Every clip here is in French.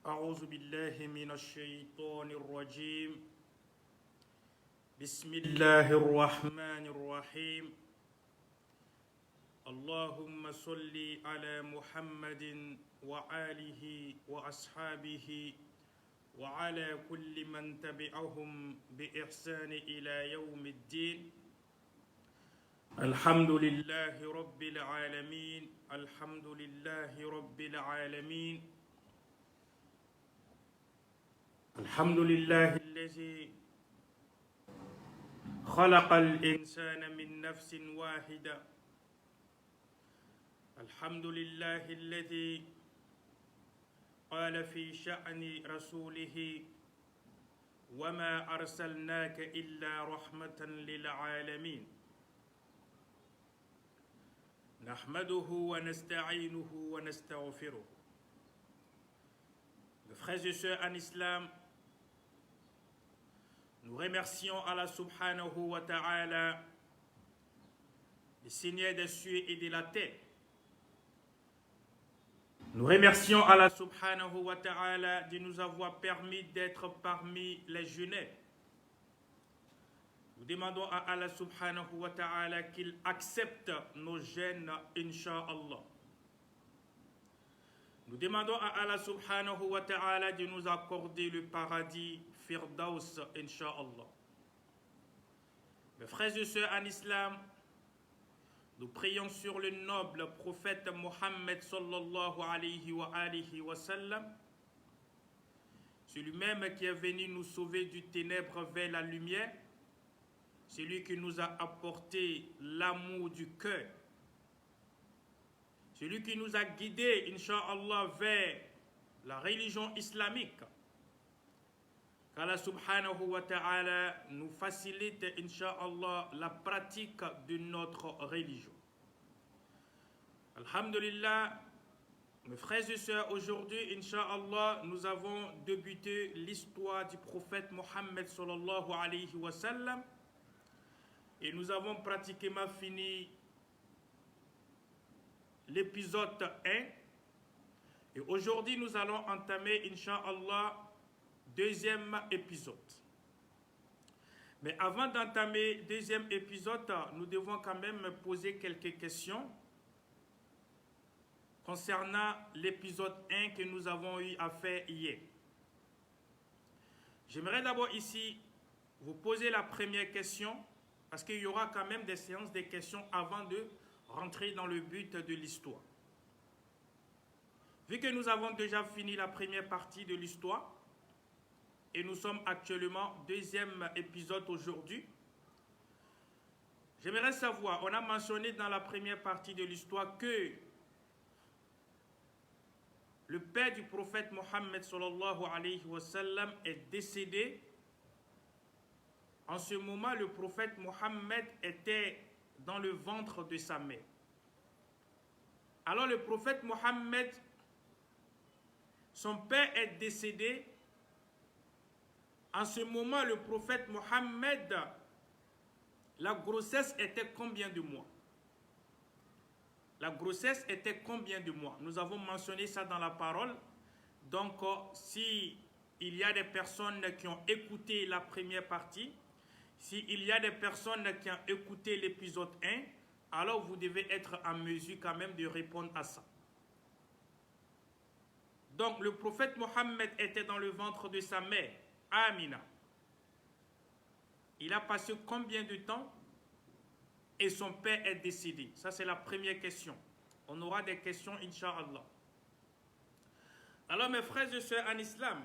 أعوذ بالله من الشيطان الرجيم بسم الله الرحمن الرحيم اللهم صل على محمد وآله وأصحابه وعلى كل من تبعهم بإحسان إلى يوم الدين الحمد لله رب العالمين الحمد لله رب العالمين الحمد لله الذي خلق الإنسان من نفس واحدة الحمد لله الذي قال في شأن رسوله وما أرسلناك إلا رحمة للعالمين نحمده ونستعينه ونستغفره. Mes frères et sœurs en islam, nous remercions Allah subhanahu wa ta'ala, le Seigneur des cieux et de la terre. Nous remercions Allah subhanahu wa ta'ala de nous avoir permis d'être parmi les jeûneurs. Nous demandons à Allah subhanahu wa ta'ala qu'il accepte nos jeûnes, incha'Allah. Nous demandons à Allah subhanahu wa ta'ala de nous accorder le paradis Firdaus, incha'Allah. Mes frères et sœurs en islam, nous prions sur le noble prophète Mohammed sallallahu alayhi wa sallam, celui-même qui est venu nous sauver du ténèbre vers la lumière, celui qui nous a apporté l'amour du cœur, celui qui nous a guidés, incha'Allah, vers la religion islamique. Qu'Allah subhanahu wa ta'ala nous facilite, incha'Allah, la pratique de notre religion. Alhamdulillah, mes frères et sœurs, aujourd'hui, incha'Allah, nous avons débuté l'histoire du prophète Mohammed sallallahu alayhi wa sallam et nous avons pratiquement fini l'épisode 1. Et aujourd'hui, nous allons entamer, incha'Allah, deuxième épisode. Mais avant d'entamer deuxième épisode, nous devons quand même poser quelques questions concernant l'épisode 1 que nous avons eu à faire hier. J'aimerais d'abord ici vous poser la première question, parce qu'il y aura quand même des séances de questions avant de rentrer dans le but de l'histoire. Vu que nous avons déjà fini la première partie de l'histoire, et nous sommes actuellement deuxième épisode aujourd'hui, j'aimerais savoir, on a mentionné dans la première partie de l'histoire que le père du prophète Mohammed sallallahu alayhi wa sallam est décédé. En ce moment, le prophète Mohammed était dans le ventre de sa mère. Alors le prophète Mohammed, son père est décédé. En ce moment, le prophète Mohammed, la grossesse était combien de mois? La grossesse était combien de mois? Nous avons mentionné ça dans la parole. Donc, si il y a des personnes qui ont écouté la première partie, s'il y a des personnes qui ont écouté l'épisode 1, alors vous devez être en mesure quand même de répondre à ça. Donc, le prophète Mohammed était dans le ventre de sa mère, Amina. Il a passé combien de temps et son père est décédé? Ça, c'est la première question. On aura des questions, incha'Allah. Alors, mes frères et sœurs en islam,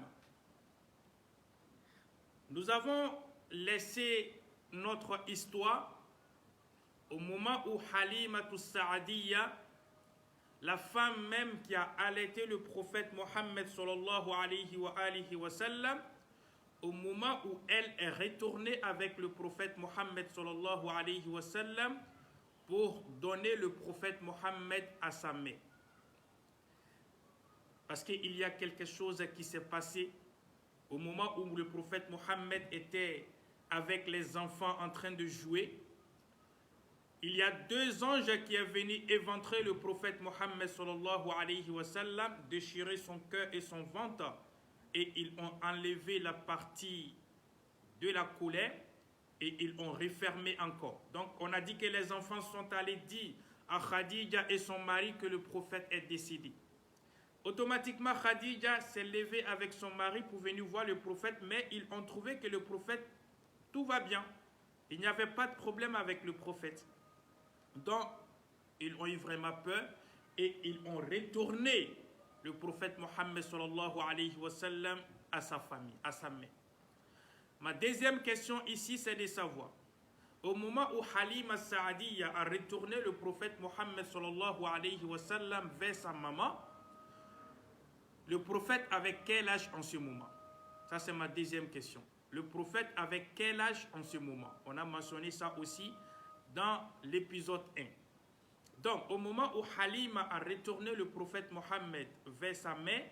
nous avons laissé notre histoire au moment où Halimatu Sa'adiyya, la femme même qui a allaité le prophète Mohammed sallallahu alayhi wa sallam, au moment où elle est retournée avec le prophète Mohammed sallallahu alayhi wa sallam pour donner le prophète Mohammed à sa mère. Parce qu'il y a quelque chose qui s'est passé au moment où le prophète Mohammed était avec les enfants en train de jouer. il y a 2 anges qui sont venus éventrer le prophète Mohammed sallallahu alayhi wa sallam, déchirer son cœur et son ventre, et ils ont enlevé la partie de la colère et ils ont refermé encore. Donc on a dit que les enfants sont allés dire à Khadija et son mari que le prophète est décédé. Automatiquement, Khadija s'est levée avec son mari pour venir voir le prophète, mais ils ont trouvé que le prophète, tout va bien. Il n'y avait pas de problème avec le prophète. Donc, ils ont eu vraiment peur et ils ont retourné le prophète Mohammed sallallahu alayhi wa sallam à sa famille, à sa mère. Ma deuxième question ici, c'est de savoir, au moment où Halima Saadiya a retourné le prophète Mohammed sallallahu alayhi wa sallam vers sa maman, le prophète avait quel âge en ce moment? Ça, c'est ma deuxième question. Le prophète avait quel âge en ce moment? On a mentionné ça aussi dans l'épisode 1. Donc, au moment où Halima a retourné le prophète Mohammed vers sa mère,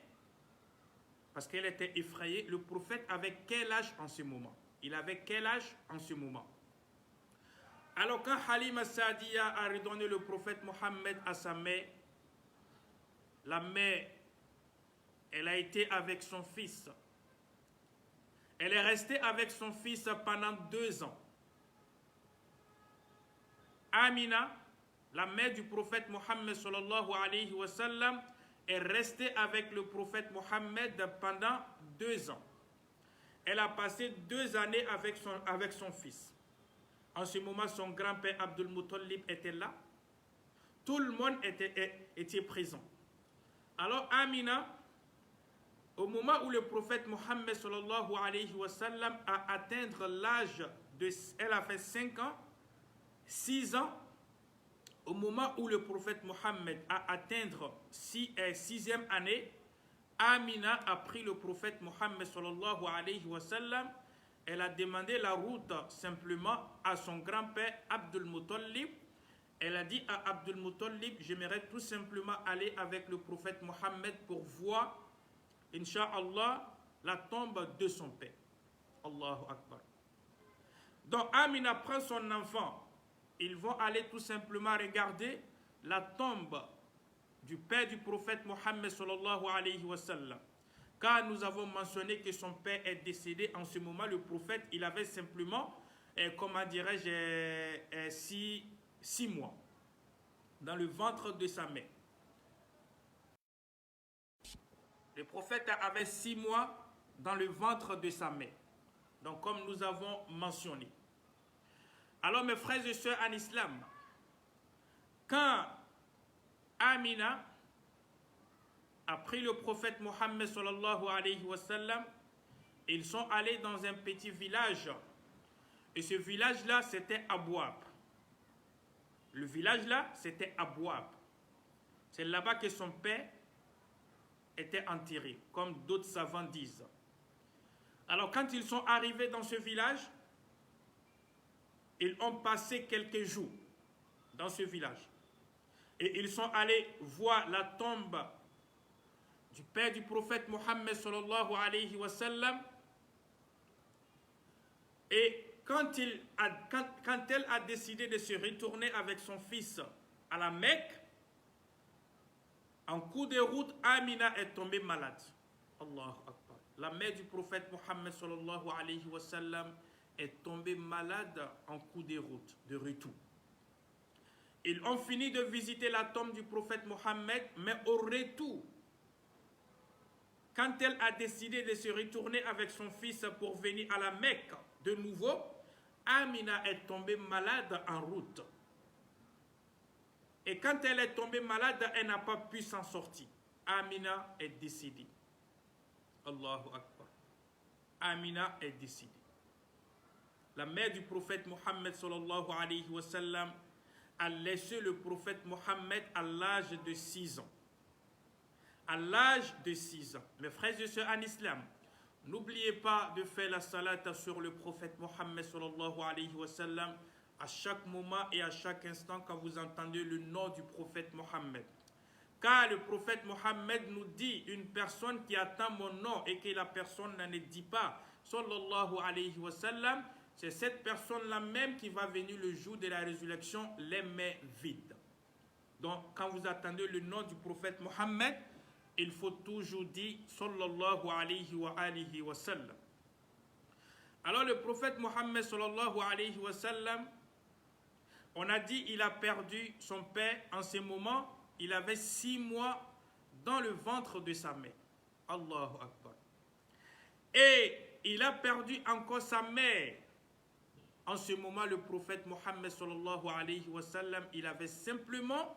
parce qu'elle était effrayée, le prophète avait quel âge en ce moment? Il avait quel âge en ce moment? Alors, quand Halima Saadiya a redonné le prophète Mohammed à sa mère, la mère, elle a été avec son fils. Elle est restée avec son fils pendant 2 ans. Amina, la mère du prophète Mohammed sallallahu alayhi wa sallam, est restée avec le prophète Mohammed pendant 2 ans. Elle a passé 2 années avec son fils. En ce moment, son grand-père Abdul Muttalib était là. Tout le monde était présent. Alors Amina, au moment où le prophète Mohammed sallallahu alayhi wa sallam a atteint l'âge de... Elle a fait 5 ans, 6 ans. Au moment où le prophète Mohammed a atteint 6e année, Amina a pris le prophète Mohammed sallallahu alayhi wa sallam. Elle a demandé la route simplement à son grand-père Abdul Muttalib. Elle a dit à Abdul Muttalib, j'aimerais tout simplement aller avec le prophète Mohammed pour voir, Inch'Allah, la tombe de son père. Allahu Akbar. Donc Amina prend son enfant. Ils vont aller tout simplement regarder la tombe du père du prophète Mohammed sallallahu alayhi wa sallam. Car nous avons mentionné que son père est décédé en ce moment, le prophète, il avait simplement, comment dirais-je, 6 mois dans le ventre de sa mère. Le prophète avait 6 mois dans le ventre de sa mère. Donc, comme nous avons mentionné. Alors, mes frères et sœurs en islam, quand Amina a pris le prophète Mohammed sallallahu alayhi wa sallam, ils sont allés dans un petit village. Et ce village-là, c'était Abouab. Le village-là, c'était Abouab. C'est là-bas que son père était enterré, comme d'autres savants disent. Alors, quand ils sont arrivés dans ce village, ils ont passé quelques jours dans ce village. Et ils sont allés voir la tombe du père du prophète Mohammed sallallahu alayhi wa sallam. Et quand elle a décidé de se retourner avec son fils à la Mecque, en cours de route, Amina est tombée malade. Allahu Akbar. La mère du prophète Mohammed sallallahu alayhi wa sallam est tombée malade en cours de route, de retour. Ils ont fini de visiter la tombe du prophète Mohammed, mais au retour, quand elle a décidé de se retourner avec son fils pour venir à la Mecque de nouveau, Amina est tombée malade en route. Et quand elle est tombée malade, elle n'a pas pu s'en sortir. Amina est décédée. Allahu Akbar. Amina est décédée. La mère du prophète Mohammed sallallahu alayhi wa sallam a laissé le prophète Mohammed à l'âge de 6 ans. À l'âge de 6 ans. Mes frères et sœurs en islam, n'oubliez pas de faire la salat sur le prophète Mohammed sallallahu alayhi wa sallam à chaque moment et à chaque instant quand vous entendez le nom du prophète Mohammed. Car le prophète Mohammed nous dit, une personne qui attend mon nom et que la personne n'en dit pas, sallallahu alayhi wa sallam, c'est cette personne-là même qui va venir le jour de la résurrection les mains vides. Donc, quand vous attendez le nom du prophète Mohammed, il faut toujours dire sallallahu alayhi wa sallam. Alors, le prophète Mohammed sallallahu alayhi wa sallam, on a dit il a perdu son père en ce moment. Il avait 6 mois dans le ventre de sa mère. Allahu Akbar. Et il a perdu encore sa mère. En ce moment, le prophète Mohammed sallallahu alayhi wa sallam, il avait simplement,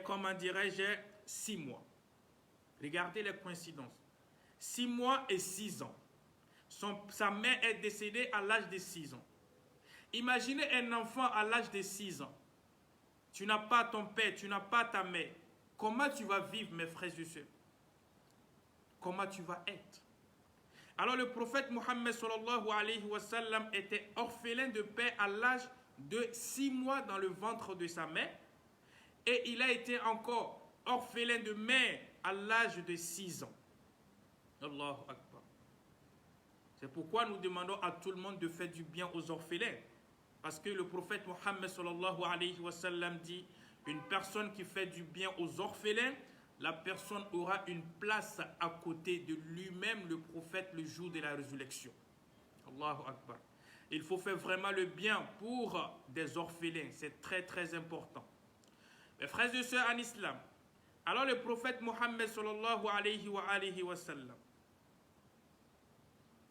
comment dirais-je, 6 mois. Regardez les coïncidences. 6 mois et 6 ans. Sa mère est décédée à l'âge de 6 ans. Imaginez un enfant à l'âge de 6 ans. Tu n'as pas ton père, tu n'as pas ta mère. Comment tu vas vivre, mes frères et sœurs? Comment tu vas être? Alors le prophète Mohammed sallallahu alayhi wa sallam était orphelin de père à l'âge de 6 mois dans le ventre de sa mère. Et il a été encore orphelin de mère à l'âge de 6 ans. Allahu Akbar. C'est pourquoi nous demandons à tout le monde de faire du bien aux orphelins. Parce que le prophète Mohammed sallallahu alayhi wa sallam dit, une personne qui fait du bien aux orphelins, la personne aura une place à côté de lui-même, le prophète, le jour de la résurrection. Allahu Akbar. Il faut faire vraiment le bien pour des orphelins. C'est très très important. Mes frères et sœurs en islam, alors le prophète Mohammed sallallahu alayhi wa sallam,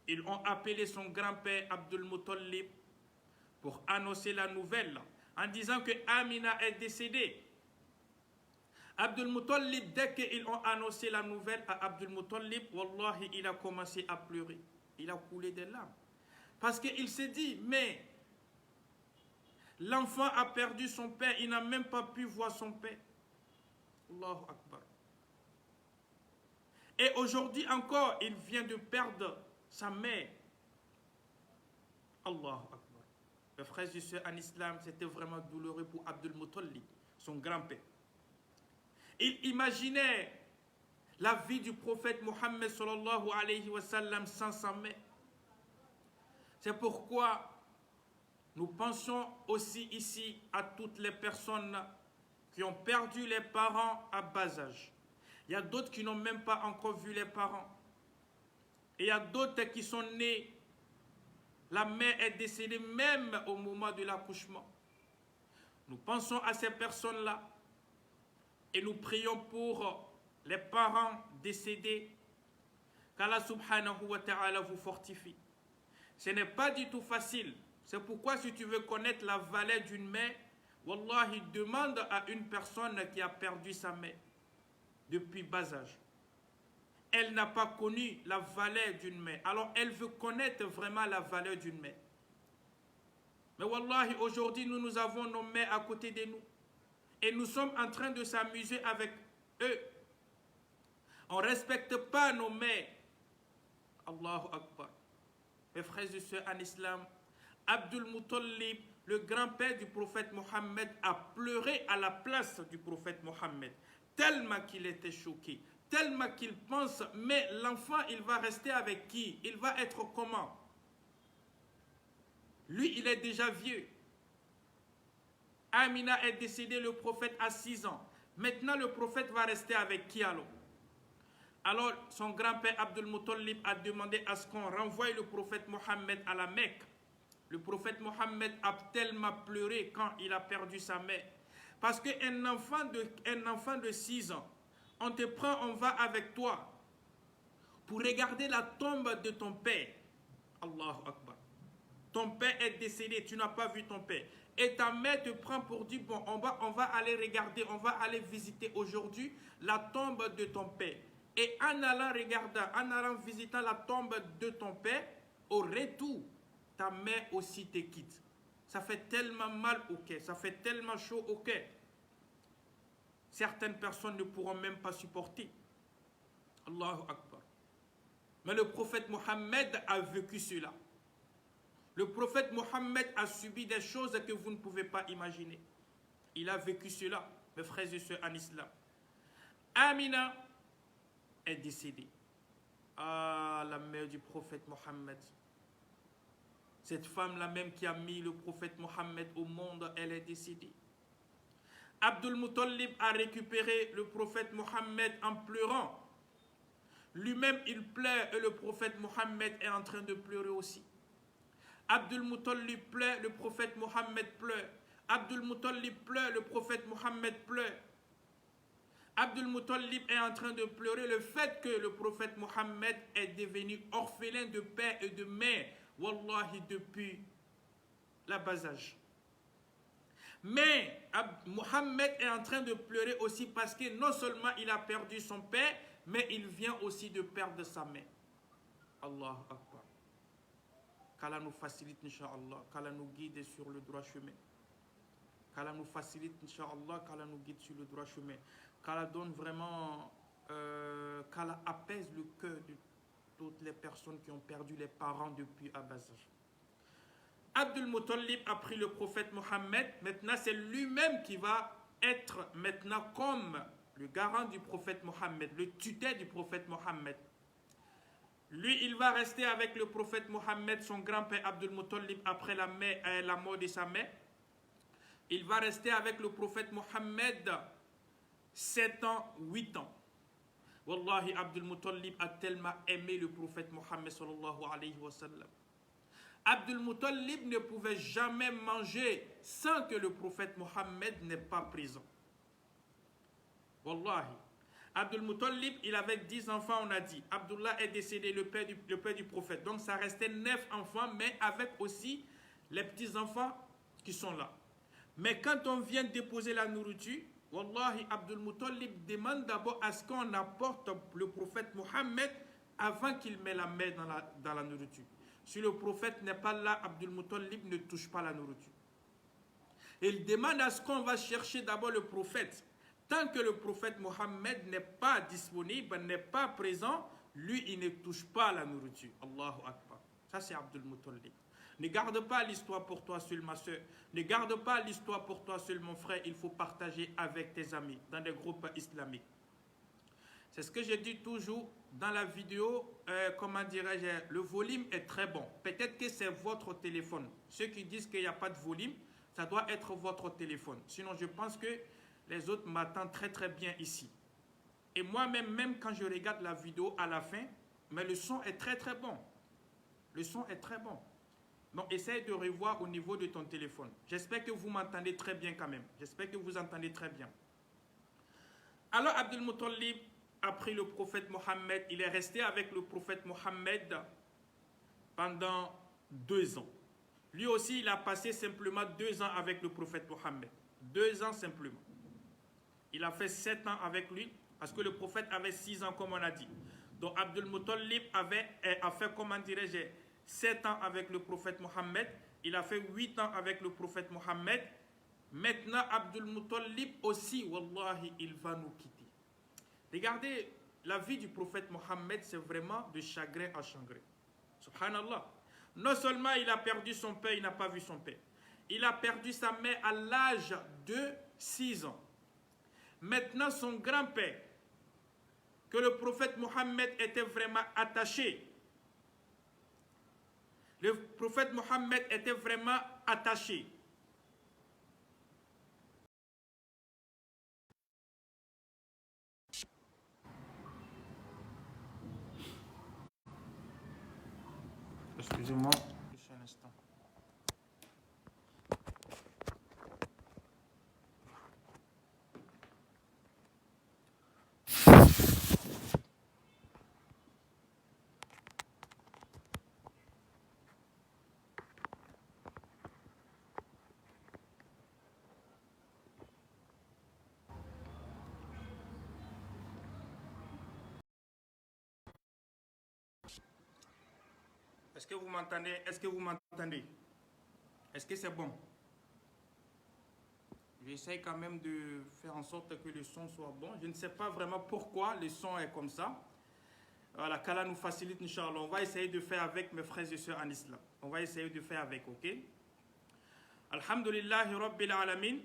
ils ont appelé son grand-père Abdul Muttalib pour annoncer la nouvelle en disant que Amina est décédée. Abdul Muttalib, dès qu'ils ont annoncé la nouvelle à Abdul Muttalib, wallahi, il a commencé à pleurer. Il a coulé des larmes. Parce qu'il s'est dit, mais l'enfant a perdu son père, il n'a même pas pu voir son père. Allahu Akbar. Et aujourd'hui encore, il vient de perdre sa mère. Allahu Akbar. Mes frères et sœurs en islam, c'était vraiment douloureux pour Abdul Muttalib, son grand-père. Il imaginait la vie du prophète Mohammed sallallahu alayhi wa sallam sans sa mère. C'est pourquoi nous pensons aussi ici à toutes les personnes qui ont perdu les parents à bas âge. Il y a d'autres qui n'ont même pas encore vu les parents. Et il y a d'autres qui sont nés. La mère est décédée même au moment de l'accouchement. Nous pensons à ces personnes-là et nous prions pour les parents décédés. Qu'Allah subhanahu wa ta'ala vous fortifie. Ce n'est pas du tout facile. C'est pourquoi si tu veux connaître la valeur d'une mère, wallahi, demande à une personne qui a perdu sa mère depuis bas âge. Elle n'a pas connu la valeur d'une mère. Alors elle veut connaître vraiment la valeur d'une mère. Mais wallahi, aujourd'hui, nous avons nos mères à côté de nous. Et nous sommes en train de s'amuser avec eux. On ne respecte pas nos mères. Allahu Akbar. Mes frères et sœurs en islam, Abdul Muttalib, le grand-père du prophète Mohammed, a pleuré à la place du prophète Mohammed. Tellement qu'il était choqué. Tellement qu'il pense, mais l'enfant, il va rester avec qui? Il va être comment? Lui, il est déjà vieux. Amina est décédée, le prophète a 6 ans. Maintenant, le prophète va rester avec qui alors? Alors, son grand-père Abdul Muttalib a demandé à ce qu'on renvoie le prophète Mohammed à la Mecque. Le prophète Mohammed a tellement pleuré quand il a perdu sa mère. Parce qu'un enfant de 6 ans, on te prend, on va avec toi pour regarder la tombe de ton père. Allahu Akbar. Ton père est décédé, tu n'as pas vu ton père. Et ta mère te prend pour dire, bon, on va aller regarder, on va aller visiter aujourd'hui la tombe de ton père. Et en allant regarder, en allant visiter la tombe de ton père, au retour, ta mère aussi te quitte. Ça fait tellement mal au cœur, ça fait tellement chaud au cœur. Certaines personnes ne pourront même pas supporter. Allahu Akbar. Mais le prophète Mohammed a vécu cela. Le prophète Mohammed a subi des choses que vous ne pouvez pas imaginer. Il a vécu cela, mes frères et sœurs en islam. Amina est décédée. Ah, la mère du prophète Mohammed. Cette femme-là même qui a mis le prophète Mohammed au monde, elle est décédée. Abdul Muttalib a récupéré le prophète Mohammed en pleurant. Lui-même, il pleure et le prophète Mohammed est en train de pleurer aussi. Abdul Muttalib pleure, le prophète Mohammed pleure. Abdul Muttalib pleure, le prophète Mohammed pleure. Abdul Muttalib est en train de pleurer le fait que le prophète Mohammed est devenu orphelin de père et de mère, wallahi, depuis la bas âge. Mais Mohammed est en train de pleurer aussi parce que non seulement il a perdu son père, mais il vient aussi de perdre sa mère. Allah Akbar. Qu'Allah nous facilite, Inch'Allah, qu'Allah nous guide sur le droit chemin. Qu'Allah nous facilite, Inch'Allah, qu'Allah nous guide sur le droit chemin. Qu'Allah donne vraiment, qu'Allah apaise le cœur de toutes les personnes qui ont perdu les parents depuis à bas âge. Abdul Muttalib a pris le prophète Mohammed. Maintenant, c'est lui-même qui va être maintenant comme le garant du prophète Mohammed, le tuteur du prophète Mohammed. Lui, il va rester avec le prophète Mohammed, son grand-père Abdul Muttalib, après la mort de sa mère. Il va rester avec le prophète Mohammed 7 ans, 8 ans. Wallahi, Abdul Muttalib a tellement aimé le prophète Mohammed sallallahu alayhi wa sallam. Abdul Muttalib ne pouvait jamais manger sans que le prophète Mohammed n'ait pas présent. Wallahi. Abdul Muttalib, il avait 10 enfants, on a dit. Abdullah est décédé, le père du prophète. Donc ça restait 9 enfants, mais avec aussi les petits-enfants qui sont là. Mais quand on vient déposer la nourriture, wallahi, Abdul Muttalib demande d'abord à ce qu'on apporte le prophète Mohammed avant qu'il mette la main dans la nourriture. Si le prophète n'est pas là, Abdul Muttalib ne touche pas la nourriture. Il demande à ce qu'on va chercher d'abord le prophète. Tant que le prophète Mohammed n'est pas disponible, n'est pas présent, lui, il ne touche pas la nourriture. Allahu Akbar. Ça, c'est Abdul Muttalib. Ne garde pas l'histoire pour toi seul, ma soeur. Ne garde pas l'histoire pour toi seul, mon frère. Il faut partager avec tes amis dans des groupes islamiques. C'est ce que je dis toujours dans la vidéo. Comment dirais-je, le volume est très bon. Peut-être que c'est votre téléphone. Ceux qui disent qu'il n'y a pas de volume, ça doit être votre téléphone. Sinon, je pense que les autres m'attendent très très bien ici. Et moi-même, même quand je regarde la vidéo à la fin, mais le son est très très bon. Le son est très bon. Donc, essaye de revoir au niveau de ton téléphone. J'espère que vous m'entendez très bien quand même. J'espère que vous entendez très bien. Alors, Abdul Muttalib a pris le prophète Mohammed. Il est resté avec le prophète Mohammed pendant 2 ans. Lui aussi, il a passé simplement 2 ans avec le prophète Mohammed. 2 ans simplement. Il a fait 7 ans avec lui, parce que le prophète avait 6 ans, comme on a dit. Donc, Abdul Muttalib a fait, comment dirais-je, 7 ans avec le prophète Mohammed. Il a fait 8 ans avec le prophète Mohammed. Maintenant, Abdul Muttalib aussi, wallahi, il va nous quitter. Regardez, la vie du prophète Mohammed, c'est vraiment de chagrin à chagrin. Subhanallah. Non seulement il a perdu son père, il n'a pas vu son père. Il a perdu sa mère à l'âge de 6 ans. Maintenant, son grand-père, que le prophète Mohammed était vraiment attaché. Le prophète Mohammed était vraiment attaché. Excusez-moi, juste un instant. Est-ce que vous m'entendez? Est-ce que vous m'entendez? Est-ce que c'est bon? J'essaie quand même de faire en sorte que le son soit bon. Je ne sais pas vraiment pourquoi le son est comme ça. Voilà, qu'Allah nous facilite, Inch'Allah. On va essayer de faire avec mes frères et sœurs en islam. On va essayer de faire avec, ok? Alhamdulillahi Rabbil Alamin.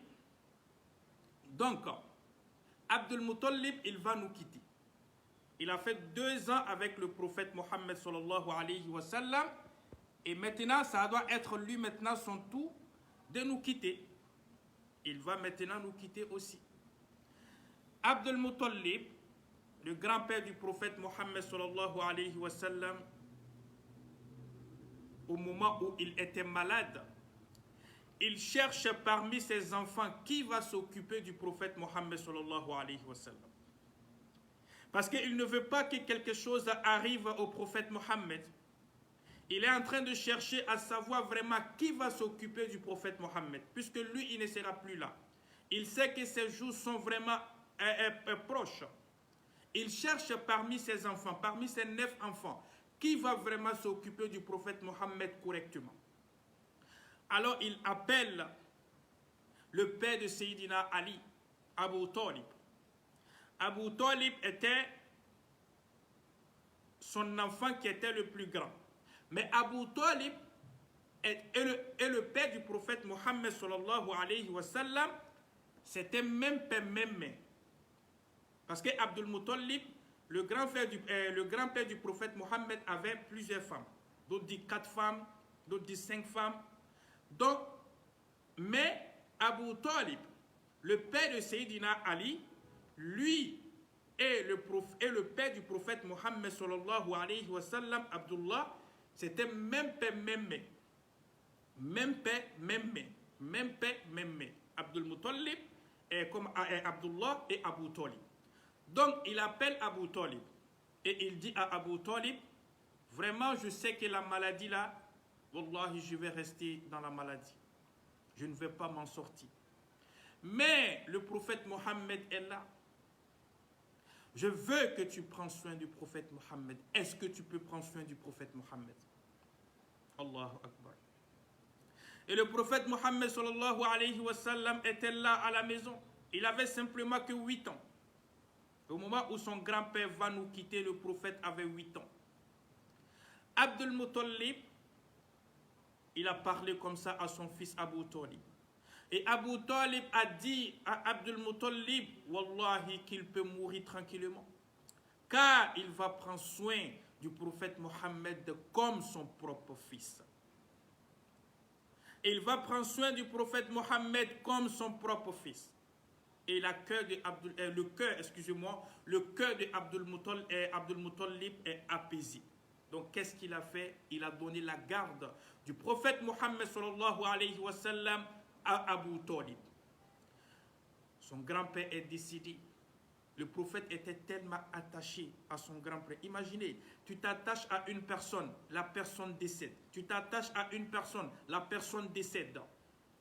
Donc, Abdul Muttalib, il va nous quitter. Il a fait 2 ans avec le prophète Mohammed sallallahu alayhi wa sallam. Et maintenant, ça doit être lui maintenant son tour de nous quitter. Il va maintenant nous quitter aussi. Abdul Muttalib, le grand-père du prophète Mohammed sallallahu alayhi wa sallam, au moment où il était malade, il cherche parmi ses enfants qui va s'occuper du prophète Mohammed sallallahu alayhi wa sallam. Parce qu'il ne veut pas que quelque chose arrive au prophète Mohammed. Il est en train de chercher à savoir vraiment qui va s'occuper du prophète Mohammed, puisque lui, il ne sera plus là. Il sait que ses jours sont vraiment proches. Il cherche parmi ses enfants, parmi ses 9 enfants, qui va vraiment s'occuper du prophète Mohammed correctement. Alors il appelle le père de Sayyidina Ali, Abu Talib. Abu Talib était son enfant qui était le plus grand. Mais Abu Talib est le père du prophète Mohammed sallallahu alayhi wa sallam. C'était même père, même mère. Parce que Abdul Muttalib, le grand-père du prophète Mohammed, avait plusieurs femmes. D'autres disent 4 femmes, d'autres disent 5 femmes. Donc, mais Abu Talib, le père de Sayyidina Ali, lui et le père du prophète Mohammed sallallahu alayhi wa sallam, Abdullah, c'était même père, même mère. Même père, même mère. Même père, même mère. Abdul Muttalib est comme Abdullah et Abu Talib. Donc, il appelle Abu Talib. Et il dit à Abu Talib, vraiment, je sais que la maladie là, wallahi, je vais rester dans la maladie. Je ne vais pas m'en sortir. Mais le prophète Mohammed est là. Je veux que tu prends soin du prophète Mohammed. Est-ce que tu peux prendre soin du prophète Mohammed? Allahu Akbar. Et le prophète Mohammed sallallahu alayhi wa sallam était là à la maison. Il avait simplement que 8 ans. Au moment où son grand-père va nous quitter, le prophète avait 8 ans. Abdul Muttalib, il a parlé comme ça à son fils Abu Talib. Et Abu Talib a dit à Abdul Muttalib, wallahi, qu'il peut mourir tranquillement. Car il va prendre soin du prophète Mohammed comme son propre fils. Il va prendre soin du prophète Mohammed comme son propre fils. Et le cœur de Abdul Muttalib est apaisé. Donc qu'est-ce qu'il a fait? Il a donné la garde du prophète Mohammed sallallahu alayhi wa sallam à Abu Talib. Son grand-père est décédé. Le prophète était tellement attaché à son grand-père. Imaginez, tu t'attaches à une personne, la personne décède. Tu t'attaches à une personne, la personne décède.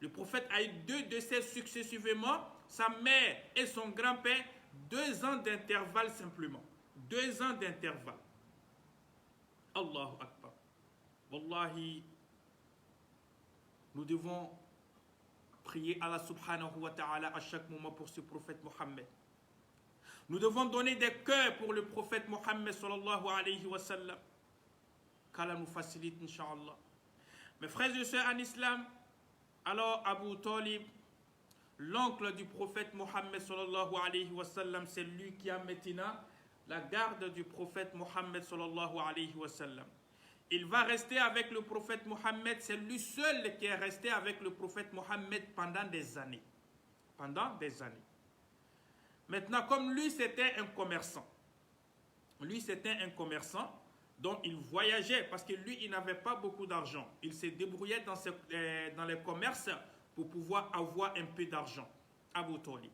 Le prophète a eu 2 décès successivement, sa mère et son grand-père, 2 ans d'intervalle simplement. 2 ans d'intervalle. Allahu Akbar. Wallahi, nous devons prier Allah subhanahu wa ta'ala à chaque moment pour ce prophète Mohammed. Nous devons donner des cœurs pour le prophète Mohammed sallallahu alayhi wa sallam. Qu'Allah nous facilite, Inch'Allah. Mes frères et sœurs en islam, alors Abu Talib, l'oncle du prophète Mohammed sallallahu alayhi wa sallam, c'est lui qui a maintenant la garde du prophète Mohammed sallallahu alayhi wa sallam. Il va rester avec le prophète Mohammed, c'est lui seul qui est resté avec le prophète Mohammed pendant des années. Pendant des années. Maintenant, comme lui, c'était un commerçant. Lui, c'était un commerçant, donc il voyageait parce que lui, il n'avait pas beaucoup d'argent. Il se débrouillait dans les commerces pour pouvoir avoir un peu d'argent. Abu Talib.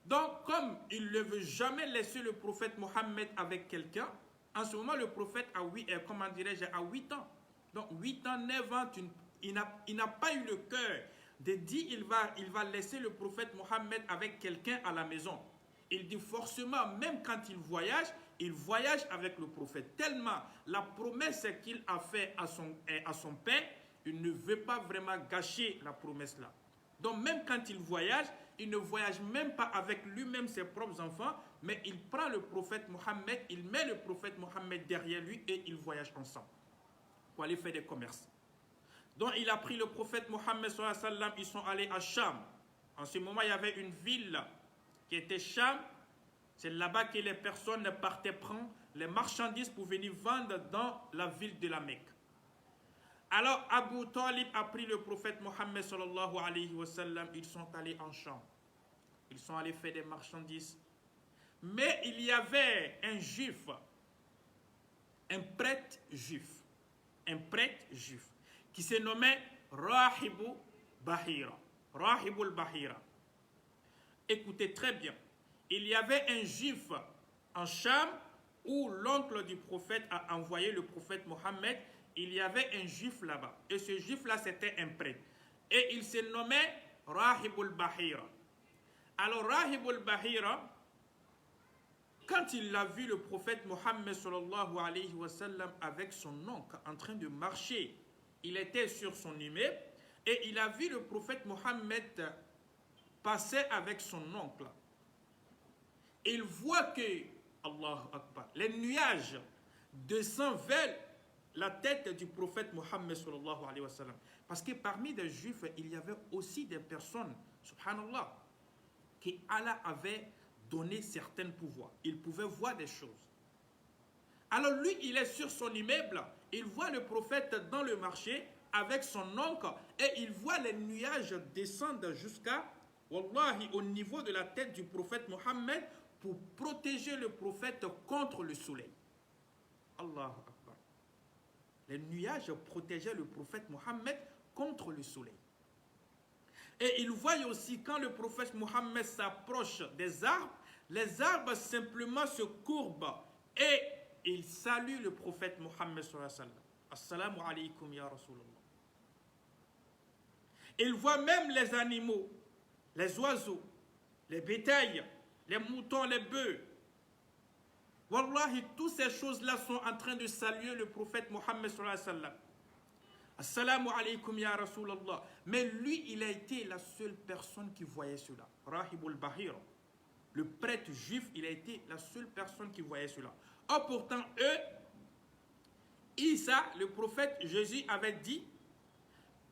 Donc, comme il ne veut jamais laisser le prophète Mohammed avec quelqu'un, en ce moment, le prophète a 8 ans. Donc, 8 ans, 9 ans, il n'a pas eu le cœur de dire il va laisser le prophète Mohammed avec quelqu'un à la maison. Il dit forcément, même quand il voyage avec le prophète. Tellement la promesse qu'il a faite à son père, il ne veut pas vraiment gâcher la promesse là. Donc, même quand il ne voyage même pas avec lui-même ses propres enfants, mais il prend le prophète Mohammed, il met le prophète Mohammed derrière lui et ils voyagent ensemble pour aller faire des commerces. Donc il a pris le prophète Mohammed sallallahu alayhi wa sallam, ils sont allés à Cham. En ce moment, il y avait une ville qui était Cham. C'est là-bas que les personnes partaient prendre les marchandises pour venir vendre dans la ville de la Mecque. Alors Abu Talib a pris le prophète Mohammed sallallahu alayhi wa sallam. Ils sont allés en Cham. Ils sont allés faire des marchandises. Mais il y avait un juif, un prêtre juif, qui se nommait Rahibu Bahira. Rahibul Bahira. Écoutez très bien. Il y avait un juif en Cham où l'oncle du prophète a envoyé le prophète Mohammed. Il y avait un juif là-bas. Et ce juif-là, c'était un prêtre. Et il se nommait Rahibul Bahira. Alors Rahibul Bahira, quand il a vu le prophète Mohammed sallallahu alayhi wa sallam avec son oncle en train de marcher, il était sur son immeuble et il a vu le prophète Mohammed passer avec son oncle. Il voit que, Allahu Akbar, les nuages descendent vers la tête du prophète Mohammed sallallahu alayhi wa sallam. Parce que parmi les juifs, il y avait aussi des personnes, subhanallah, qui Allah avait donné certains pouvoirs. Il pouvait voir des choses. Alors lui, il est sur son immeuble, il voit le prophète dans le marché avec son oncle et il voit les nuages descendre jusqu'à, wallahi, au niveau de la tête du prophète Mohammed pour protéger le prophète contre le soleil. Allahu Akbar. Les nuages protégeaient le prophète Mohammed contre le soleil. Et il voit aussi quand le prophète Mohammed s'approche des arbres, les arbres simplement se courbent et il salue le prophète Mohammed sallallahu alayhi wa sallam. Assalamu alaykum ya Rasulallah. Il voit même les animaux, les oiseaux, les bétails, les moutons, les bœufs. Wallahi, toutes ces choses-là sont en train de saluer le prophète Mohammed sallallahu alayhi wa sallam. Assalamu alaykum ya Rasulallah. Mais lui, il a été la seule personne qui voyait cela. Rahibul Bahir, le prêtre juif, il a été la seule personne qui voyait cela. Or pourtant, eux, Isa, le prophète Jésus, avait dit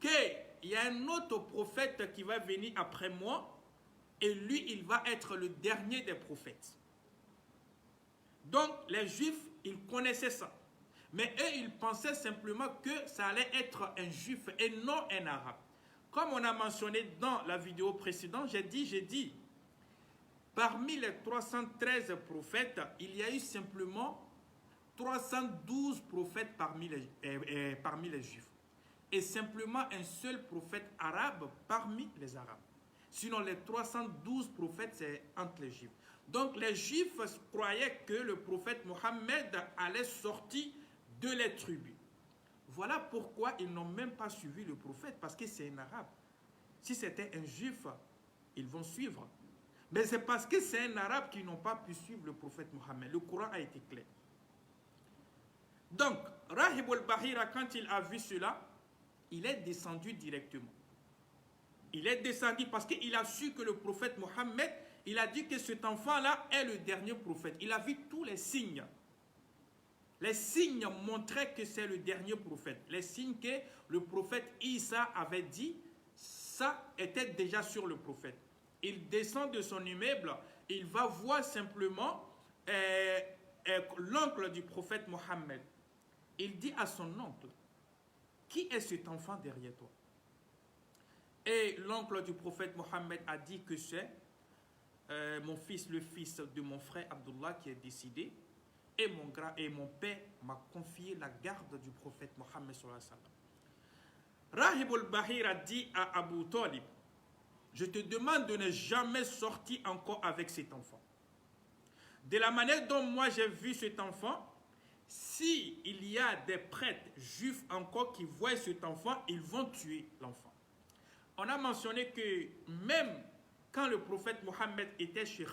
qu'il y a un autre prophète qui va venir après moi et lui, il va être le dernier des prophètes. Donc, les Juifs, ils connaissaient ça. Mais eux, ils pensaient simplement que ça allait être un Juif et non un Arabe. Comme on a mentionné dans la vidéo précédente, j'ai dit, parmi les 313 prophètes, il y a eu simplement 312 prophètes parmi les Juifs. Et simplement un seul prophète arabe parmi les Arabes. Sinon, les 312 prophètes, c'est entre les Juifs. Donc, les Juifs croyaient que le prophète Mohammed allait sortir de les tribus. Voilà pourquoi ils n'ont même pas suivi le prophète, parce que c'est un arabe. Si c'était un juif, ils vont suivre. Mais c'est parce que c'est un arabe qu'ils n'ont pas pu suivre le prophète Mohammed. Le Coran a été clair. Donc, Rahib al-Bahira, quand il a vu cela, il est descendu directement. Il est descendu parce qu'il a su que le prophète Mohammed, il a dit que cet enfant-là est le dernier prophète. Il a vu tous les signes. Les signes montraient que c'est le dernier prophète. Les signes que le prophète Isa avait dit, ça était déjà sur le prophète. Il descend de son immeuble, il va voir simplement l'oncle du prophète Mohammed. Il dit à son oncle, qui est cet enfant derrière toi? Et l'oncle du prophète Mohammed a dit que c'est mon fils, le fils de mon frère Abdullah qui est décédé. Et mon père m'a confié la garde du prophète Mohammed sallallahu alayhi wa sallam. Rahib al-Bahir a dit à Abu Talib, je te demande de ne jamais sortir encore avec cet enfant. De la manière dont moi j'ai vu cet enfant, si il y a des prêtres juifs encore qui voient cet enfant, ils vont tuer l'enfant. On a mentionné que même quand le prophète Mohammed était chez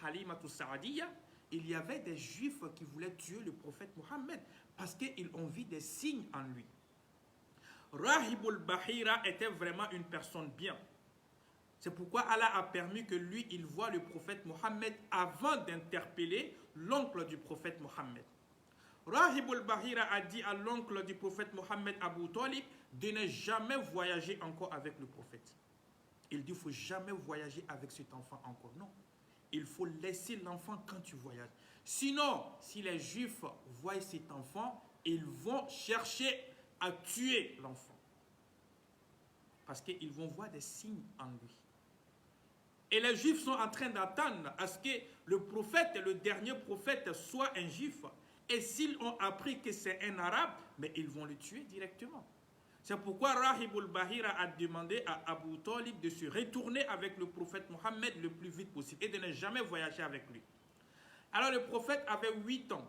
Halimatou Saadiya, il y avait des juifs qui voulaient tuer le prophète Mohammed parce qu'ils ont vu des signes en lui. Rahib al-Bahira était vraiment une personne bien. C'est pourquoi Allah a permis que lui, il voit le prophète Mohammed avant d'interpeller l'oncle du prophète Mohammed. Rahib al-Bahira a dit à l'oncle du prophète Mohammed, Abu Talib, de ne jamais voyager encore avec le prophète. Il dit, il ne faut jamais voyager avec cet enfant encore. Non. Il faut laisser l'enfant quand tu voyages. Sinon, si les Juifs voient cet enfant, ils vont chercher à tuer l'enfant. Parce qu'ils vont voir des signes en lui. Et les Juifs sont en train d'attendre à ce que le prophète, le dernier prophète, soit un Juif. Et s'ils ont appris que c'est un Arabe, mais ils vont le tuer directement. C'est pourquoi Rahibul Bahira a demandé à Abu Talib de se retourner avec le prophète Mohammed le plus vite possible et de ne jamais voyager avec lui. Alors le prophète avait 8 ans.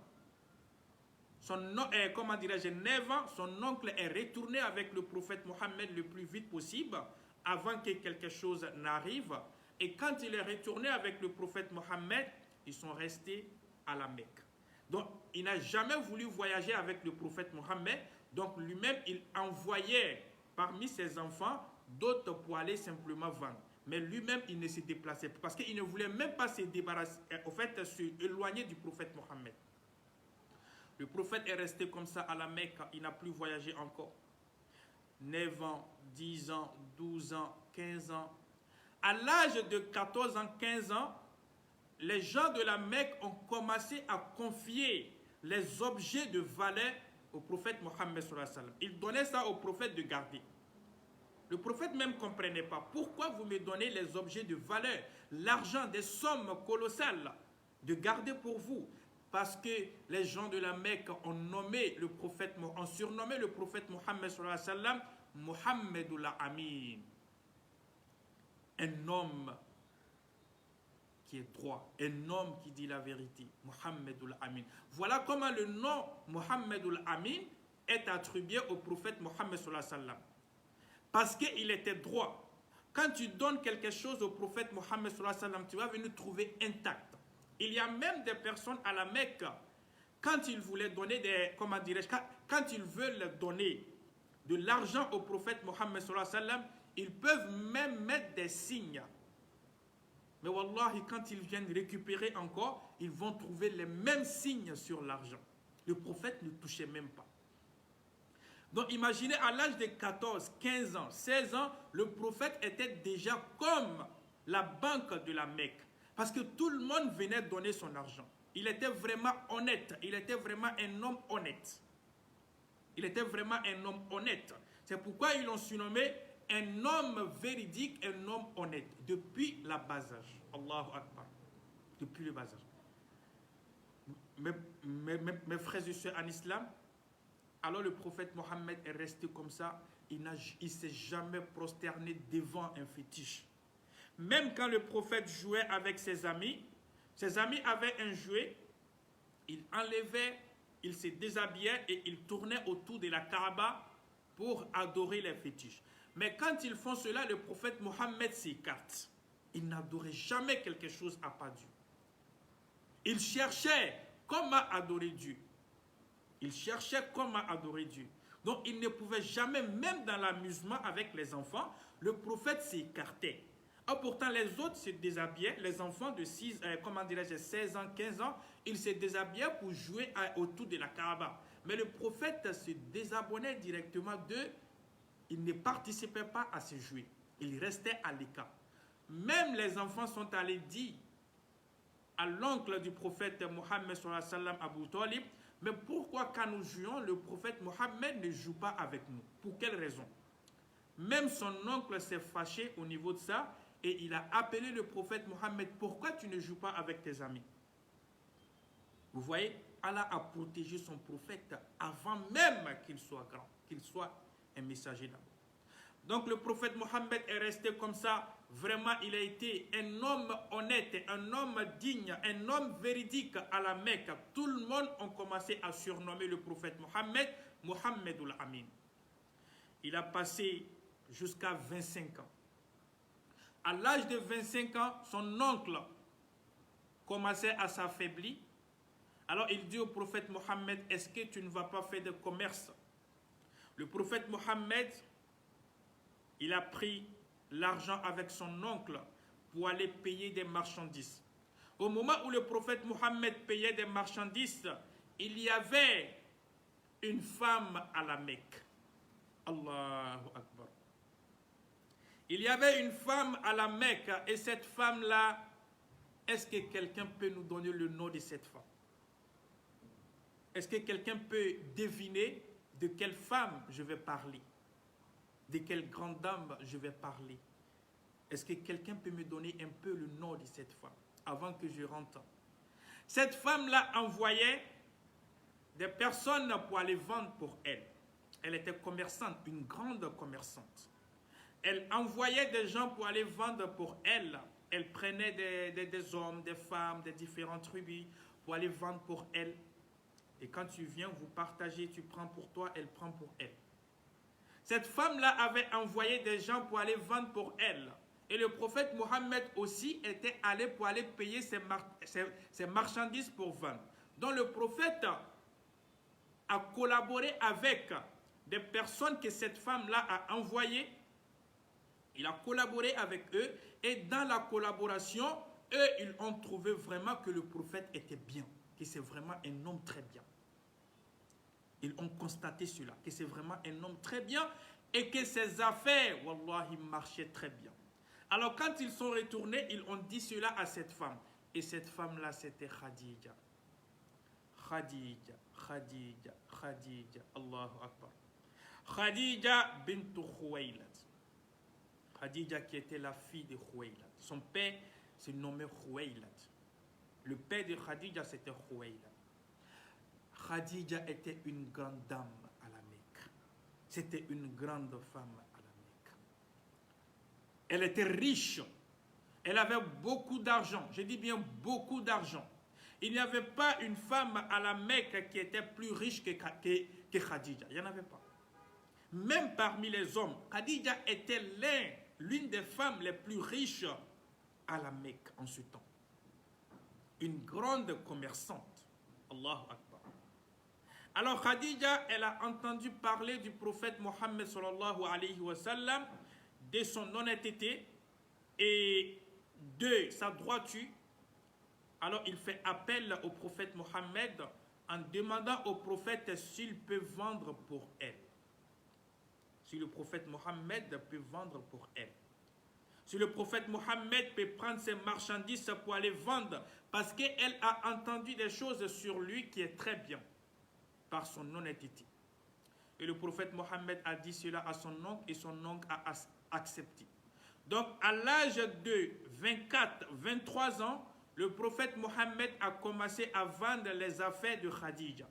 Comment dirais-je, 9 ans, son oncle est retourné avec le prophète Mohammed le plus vite possible avant que quelque chose n'arrive. Et quand il est retourné avec le prophète Mohammed, ils sont restés à la Mecque. Donc, il n'a jamais voulu voyager avec le prophète Mohammed. Donc, lui-même, il envoyait parmi ses enfants d'autres pour aller simplement vendre. Mais lui-même, il ne se déplaçait pas parce qu'il ne voulait même pas se débarrasser, en fait, s'éloigner du prophète Mohammed. Le prophète est resté comme ça à la Mecque. Il n'a plus voyagé encore. 9 ans, 10 ans, 12 ans, 15 ans. À l'âge de 14 ans, 15 ans, les gens de la Mecque ont commencé à confier les objets de valeur au prophète Mohammed sallallahu alayhi wa sallam. Ils donnaient ça au prophète de garder. Le prophète même ne comprenait pas. Pourquoi vous me donnez les objets de valeur, l'argent, des sommes colossales, de garder pour vous? Parce que les gens de la Mecque ont surnommé le prophète Mohammed sallallahu alayhi wa sallam Muhammadul Amin. Un homme qui est droit, un homme qui dit la vérité, Muhammadul Amin. Voilà comment le nom Muhammadul Amin est attribué au prophète Mohammed sallallahu alayhi wa sallam. Parce qu'il était droit. Quand tu donnes quelque chose au prophète Mohammed sallallahu alayhi wa sallam, tu vas venir trouver intact. Il y a même des personnes à la Mecque, quand ils voulaient donner quand ils veulent donner de l'argent au prophète Mohammed sallallahu alayhi wa sallam, ils peuvent même mettre des signes. Mais wallahi, quand ils viennent récupérer encore, ils vont trouver les mêmes signes sur l'argent. Le prophète ne touchait même pas. Donc imaginez, à l'âge de 14, 15 ans, 16 ans, le prophète était déjà comme la banque de la Mecque. Parce que tout le monde venait donner son argent. Il était vraiment honnête. Il était vraiment un homme honnête. Il était vraiment un homme honnête. C'est pourquoi ils l'ont surnommé un homme véridique, un homme honnête. Depuis la bas âge. Allahu Akbar. Depuis le bas âge. Mes frères et sœurs en islam, alors le prophète Mohammed est resté comme ça. Il ne s'est jamais prosterné devant un fétiche. Même quand le prophète jouait avec ses amis avaient un jouet, il enlevait, il se déshabillait et il tournait autour de la Kaaba pour adorer les fétiches. Mais quand ils font cela, le prophète Mohammed s'écarte. Il n'adorait jamais quelque chose à part Dieu. Il cherchait comment adorer Dieu. Il cherchait comment adorer Dieu. Donc il ne pouvait jamais, même dans l'amusement avec les enfants, le prophète s'écartait. Pourtant, les autres se déshabillaient, les enfants de 16 ans, 15 ans, ils se déshabillaient pour jouer autour de la Kaaba. Mais le prophète se désabonnait directement d'eux, il ne participait pas à ce jouet. Il restait à l'écart. Même les enfants sont allés dire à l'oncle du prophète Mohammed sallallahu alayhi wa sallam, Abu Talib, mais pourquoi quand nous jouons, le prophète Mohammed ne joue pas avec nous? Pour quelle raison? Même son oncle s'est fâché au niveau de ça et il a appelé le prophète Mohammed, pourquoi tu ne joues pas avec tes amis? Vous voyez, Allah a protégé son prophète avant même qu'il soit grand, qu'il soit un messager d'amour. Donc le prophète Mohammed est resté comme ça. Vraiment, il a été un homme honnête, un homme digne, un homme véridique à la Mecque. Tout le monde a commencé à surnommer le prophète Mohammed, Muhammadul Amin. Il a passé jusqu'à 25 ans. À l'âge de 25 ans, son oncle commençait à s'affaiblir. Alors il dit au prophète Mohammed, est-ce que tu ne vas pas faire de commerce? Le prophète Mohammed, il a pris l'argent avec son oncle pour aller payer des marchandises. Au moment où le prophète Mohammed payait des marchandises, il y avait une femme à la Mecque. Allahu Akbar. Il y avait une femme à la Mecque et cette femme-là, est-ce que quelqu'un peut nous donner le nom de cette femme? Est-ce que quelqu'un peut deviner de quelle femme je vais parler? De quelle grande dame je vais parler? Est-ce que quelqu'un peut me donner un peu le nom de cette femme avant que je rentre? Cette femme-là envoyait des personnes pour aller vendre pour elle. Elle était commerçante, une grande commerçante. Elle envoyait des gens pour aller vendre pour elle. Elle prenait des hommes, des femmes, des différentes tribus pour aller vendre pour elle. Et quand tu viens, vous partagez, tu prends pour toi, elle prend pour elle. Cette femme-là avait envoyé des gens pour aller vendre pour elle. Et le prophète Mohammed aussi était allé pour aller payer ses marchandises pour vendre. Donc le prophète a collaboré avec des personnes que cette femme-là a envoyées. Il a collaboré avec eux. Et dans la collaboration, eux, ils ont trouvé vraiment que le prophète était bien. Que c'est vraiment un homme très bien. Ils ont constaté cela. Que c'est vraiment un homme très bien. Et que ses affaires, wallahi, marchaient très bien. Alors quand ils sont retournés, ils ont dit cela à cette femme. Et cette femme-là, c'était Khadija. Khadija, Khadija, Khadija, Allahu Akbar. Khadija bint Khuwaylid. Khadija qui était la fille de Khuwaylid. Son père se nommait Khuwaylid. Le père de Khadija, c'était Khuwaylid. Khadija était une grande dame à la Mecque. C'était une grande femme à la Mecque. Elle était riche. Elle avait beaucoup d'argent. Je dis bien beaucoup d'argent. Il n'y avait pas une femme à la Mecque qui était plus riche que Khadija. Il n'y en avait pas. Même parmi les hommes, Khadija était l'une des femmes les plus riches à la Mecque en ce temps. Une grande commerçante. Allahu Akbar. Alors Khadija, elle a entendu parler du prophète Mohammed sallallahu alayhi wa sallam, de son honnêteté et de sa droiture. Alors il fait appel au prophète Mohammed en demandant au prophète s'il peut vendre pour elle. Si le prophète Mohammed peut vendre pour elle. Si le prophète Mohammed peut prendre ses marchandises pour aller vendre, parce qu'elle a entendu des choses sur lui qui est très bien, par son honnêteté. Et le prophète Mohammed a dit cela à son oncle et son oncle a accepté. Donc à l'âge de 24-23 ans, le prophète Mohammed a commencé à vendre les affaires de Khadija.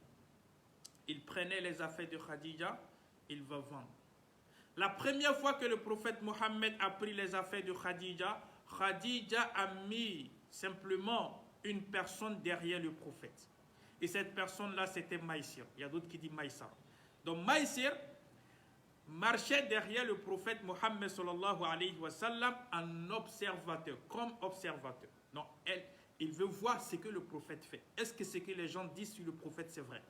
Il prenait les affaires de Khadija, il va vendre. La première fois que le prophète Mohammed a pris les affaires de Khadija, Khadija a mis simplement une personne derrière le prophète. Et cette personne-là, c'était Maïsir. Il y a d'autres qui disent Maïsar. Donc Maïsir marchait derrière le prophète Mohammed sallallahu alayhi wa sallam en observateur, comme observateur. Donc il veut voir ce que le prophète fait. Est-ce que ce que les gens disent sur le prophète, c'est vrai?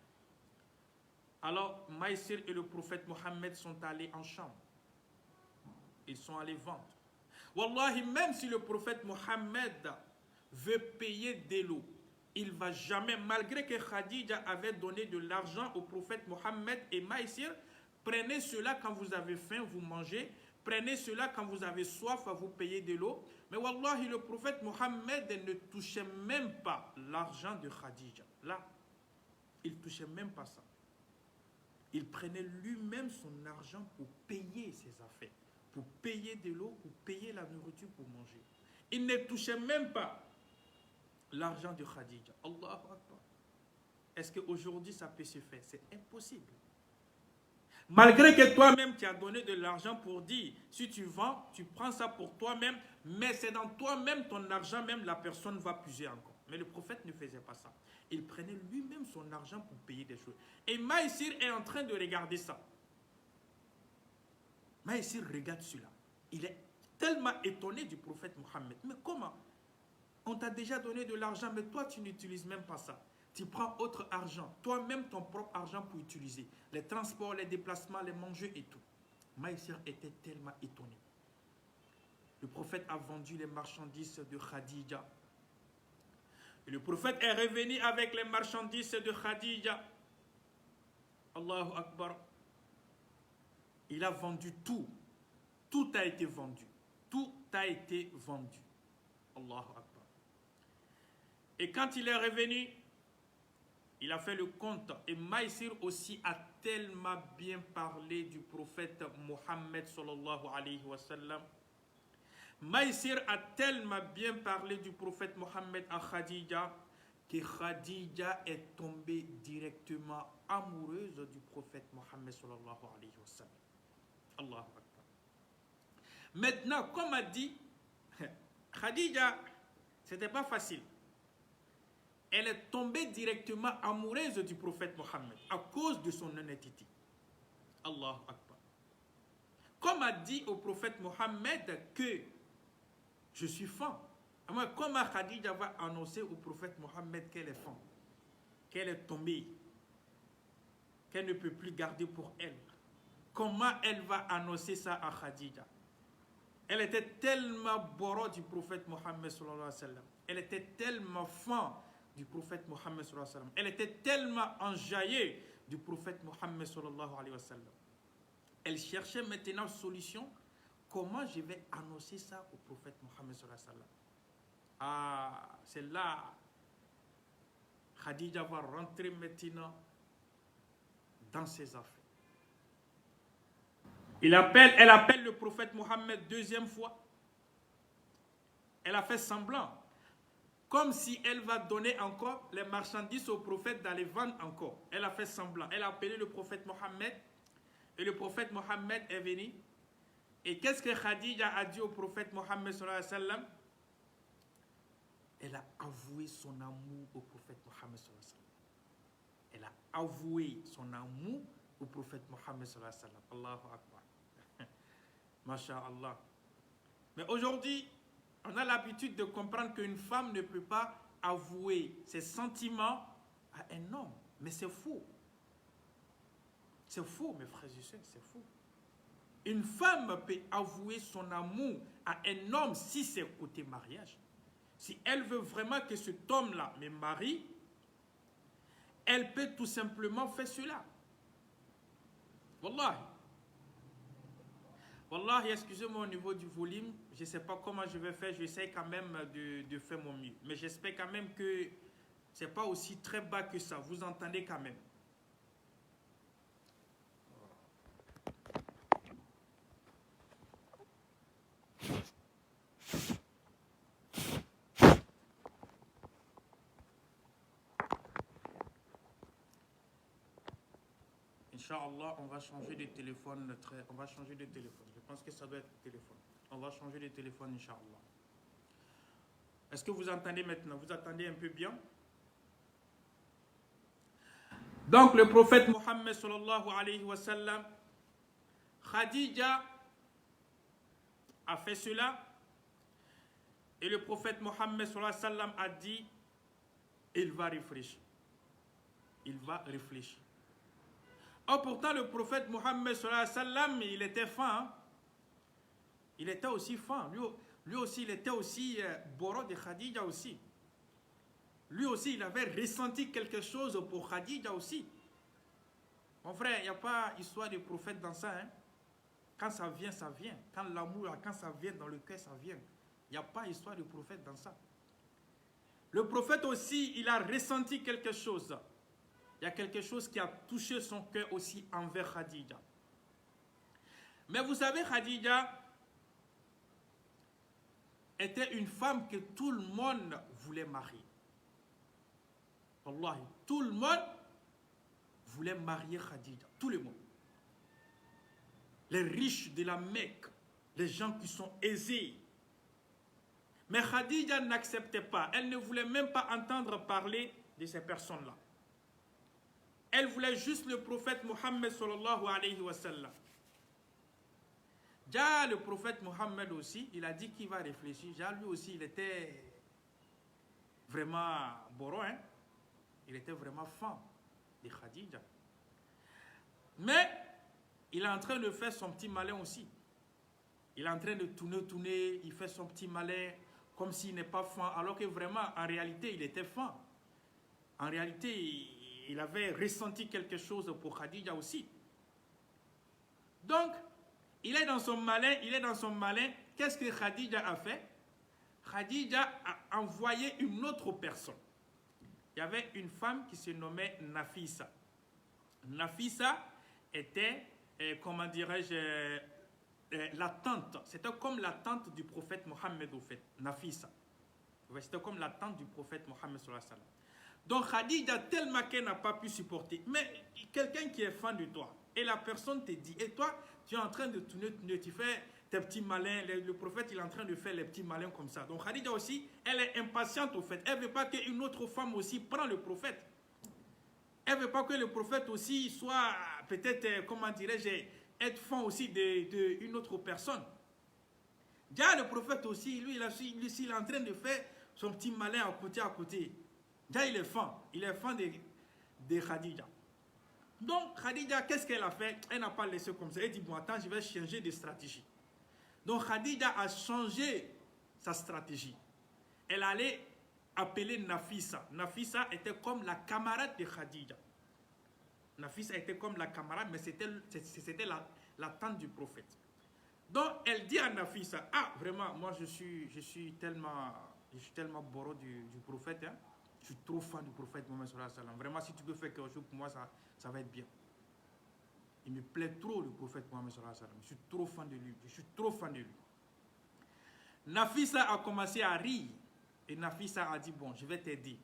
Alors, Maïsir et le prophète Mohammed sont allés en chambre. Ils sont allés vendre. Wallahi, même si le prophète Mohammed veut payer des lots, il ne va jamais, malgré que Khadija avait donné de l'argent au prophète Mohammed et Maïsir, prenez cela quand vous avez faim, vous mangez. Prenez cela quand vous avez soif, vous payez de l'eau. Mais wallahi, le prophète Mohammed ne touchait même pas l'argent de Khadija. Là, il ne touchait même pas ça. Il prenait lui-même son argent pour payer ses affaires, pour payer de l'eau, pour payer la nourriture pour manger. Il ne touchait même pas l'argent de Khadija. Allahu Akbar. Est-ce qu'aujourd'hui ça peut se faire? C'est impossible. Malgré que toi-même tu as donné de l'argent pour dire, si tu vends, tu prends ça pour toi-même, mais c'est dans toi-même, ton argent même, la personne va puiser encore. Mais le prophète ne faisait pas ça. Il prenait lui-même son argent pour payer des choses. Et Maïsir est en train de regarder ça. Maïsir regarde cela. Il est tellement étonné du prophète Mohammed. Mais comment? On t'a déjà donné de l'argent, mais toi tu n'utilises même pas ça. Tu prends autre argent, toi-même ton propre argent pour utiliser. Les transports, les déplacements, les manger et tout. Maïsir était tellement étonné. Le prophète a vendu les marchandises de Khadija. Et le prophète est revenu avec les marchandises de Khadija. Allahu Akbar. Il a vendu tout. Tout a été vendu. Tout a été vendu. Allahu Akbar. Et quand il est revenu, Il a fait le compte. Et Maïsir aussi a tellement bien parlé du prophète Mohammed sallallahu alayhi wa sallam. Maïsir a tellement bien parlé du prophète Mohammed à Khadija que Khadija est tombée directement amoureuse du prophète Mohammed sallallahu alayhi wa sallam. Allahu Akbar. Maintenant, comme a dit, Khadija, c'était pas facile. Elle est tombée directement amoureuse du prophète Mohammed à cause de son honnêteté. Allahu Akbar. Comme a dit au prophète Mohammed que je suis femme. Comment Khadija va annoncer au prophète Mohammed qu'elle est femme, qu'elle est tombée, qu'elle ne peut plus garder pour elle? Comment elle va annoncer ça à Khadija? Elle était tellement boro du prophète Mohammed sallallahu alayhi wa sallam. Elle était tellement fan du prophète Mohammed sallallahu alayhi wa sallam. Elle était tellement enjaillée du prophète Mohammed sallallahu alayhi wa sallam. Elle cherchait maintenant une solution. Comment je vais annoncer ça au prophète Mohammed sallallahu alayhi wa sallam? Ah, c'est là Khadija va rentrer maintenant dans ses affaires. Elle appelle le prophète Mohammed deuxième fois. Elle a fait semblant. Comme si elle va donner encore les marchandises au prophète d'aller vendre encore. Elle a fait semblant. Elle a appelé le prophète Mohammed. Et le prophète Mohammed est venu. Et qu'est-ce que Khadija a dit au prophète Mohammed sallallahu alayhi wa sallam? Elle a avoué son amour au prophète Mohammed sallallahu alayhi wa sallam. Elle a avoué son amour au prophète Mohammed sallallahu alayhi wa sallam. Allahu Akbar. Masha'Allah. Mais aujourd'hui, on a l'habitude de comprendre qu'une femme ne peut pas avouer ses sentiments à un homme. Mais c'est faux. C'est faux, mes frères et sœurs, c'est faux. Une femme peut avouer son amour à un homme si c'est côté mariage. Si elle veut vraiment que cet homme-là me marie, elle peut tout simplement faire cela. Wallahi. Wallahi, excusez-moi au niveau du volume, je ne sais pas comment je vais faire, j'essaie quand même de faire mon mieux. Mais j'espère quand même que ce n'est pas aussi très bas que ça, vous entendez quand même. Inch'Allah, on va changer de téléphone. On va changer de téléphone. Je pense que ça doit être le téléphone. On va changer de téléphone, Inch'Allah. Est-ce que vous entendez maintenant? Vous entendez un peu bien? Donc, le prophète Mohammed sallallahu alayhi wa sallam, Khadija a fait cela. Et le prophète Mohammed sallallahu alayhi wa sallam a dit, il va réfléchir. Il va réfléchir. Oh, pourtant, le prophète Mohammed sallallahu alayhi wa sallam, il était fin. Hein? Il était aussi fin. Lui aussi, il était aussi boro de Khadija aussi. Lui aussi, il avait ressenti quelque chose pour Khadija aussi. Mon frère, il n'y a pas histoire de prophète dans ça. Hein? Quand ça vient, ça vient. Quand l'amour, quand ça vient dans le cœur, ça vient. Il n'y a pas histoire de prophète dans ça. Le prophète aussi, il a ressenti quelque chose. Il y a quelque chose qui a touché son cœur aussi envers Khadija. Mais vous savez, Khadija était une femme que tout le monde voulait marier. Wallahi, tout le monde voulait marier Khadija. Tout le monde. Les riches de la Mecque, les gens qui sont aisés. Mais Khadija n'acceptait pas. Elle ne voulait même pas entendre parler de ces personnes-là. Elle voulait juste le prophète Mohammed sallallahu alayhi wa sallam. Déjà, le prophète Mohammed aussi, il a dit qu'il va réfléchir. Déjà, lui aussi, il était vraiment boro, hein? Il était vraiment fan de Khadija. Mais, il est en train de faire son petit malin aussi. Il est en train de tourner, il fait son petit malin comme s'il n'est pas fan, alors que vraiment, en réalité, il était fan. En réalité, il avait ressenti quelque chose pour Khadija aussi. Donc, il est dans son malin, Qu'est-ce que Khadija a fait? Khadija a envoyé une autre personne. il y avait une femme qui se nommait Nafisa. Nafisa était, comment dirais-je, la tante. C'était comme la tante du prophète Mohammed au fait, Nafisa. C'était comme la tante du prophète Mohammed sallallahu alayhi wa sallam. Donc Khadija, tellement qu'elle n'a pas pu supporter. Mais quelqu'un qui est fan de toi, et la personne te dit, et toi, tu es en train de tourner, tu fais tes petits malins, le prophète il est en train de faire les petits malins comme ça. Donc Khadija aussi, elle est impatiente au fait. Elle ne veut pas qu'une autre femme aussi prenne le prophète. Elle ne veut pas que le prophète aussi soit, peut-être, comment dirais-je, être fan aussi d'une autre personne. Déjà le prophète aussi, lui, il est en train de faire son petit malin à côté. Déjà il est fan de Khadija. Donc Khadija, qu'est-ce qu'elle a fait? Elle n'a pas laissé comme ça. Elle dit, bon attends, je vais changer de stratégie. Donc Khadija a changé sa stratégie. Elle allait appeler Nafisa. Nafisa était comme la camarade de Khadija. Nafisa était comme la camarade, mais c'était la tante du prophète. Donc elle dit à Nafisa, ah vraiment, moi je suis tellement bourreau du prophète, hein. Je suis trop fan du prophète Mohammed sallallahu alayhi wa sallam. Vraiment, si tu peux faire quelque chose pour moi, ça va être bien. Il me plaît trop le prophète Mohammed sallallahu alayhi wa sallam. Je suis trop fan de lui. Je suis trop fan de lui. Nafisa a commencé à rire. Et Nafisa a dit, bon, je vais t'aider.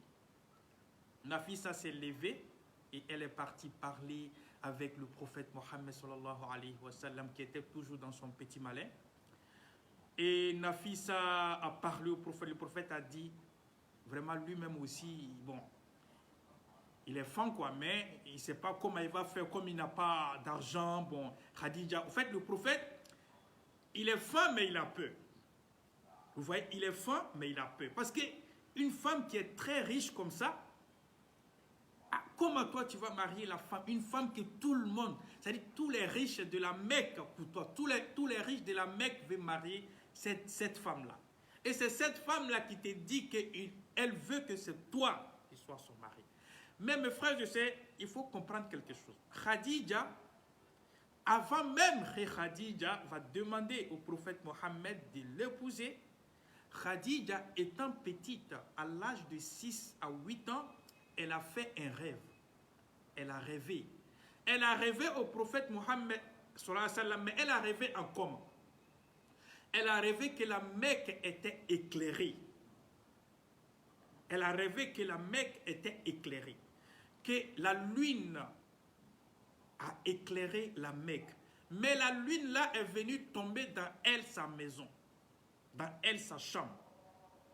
Nafisa s'est levée et elle est partie parler avec le prophète Mohammed sallallahu alayhi wa sallam qui était toujours dans son petit malin. Et Nafisa a parlé au prophète. Le prophète a dit, vraiment lui-même aussi, bon, il est fan quoi, mais il ne sait pas comment il va faire, comme il n'a pas d'argent, bon, Khadija. En fait, le prophète, il est fan, mais il a peur. Vous voyez, il est fan, mais il a peur. Parce qu'une femme qui est très riche comme ça, comment toi tu vas marier la femme, une femme que tout le monde, c'est-à-dire tous les riches de la Mecque pour toi, tous les riches de la Mecque veulent marier cette femme-là. Et c'est cette femme-là qui te dit qu'elle veut que c'est toi qui sois son mari. Mais mes frères, je sais, il faut comprendre quelque chose. Khadija, avant même que Khadija va demander au prophète Mohammed de l'épouser, Khadija étant petite, à l'âge de 6 à 8 ans, elle a fait un rêve. Elle a rêvé. Elle a rêvé au prophète Mohammed, mais elle a rêvé en comment? Elle a rêvé que la Mecque était éclairée. Elle a rêvé que la Mecque était éclairée. Que la lune a éclairé la Mecque. Mais la lune là est venue tomber dans elle, sa maison. Dans elle, sa chambre.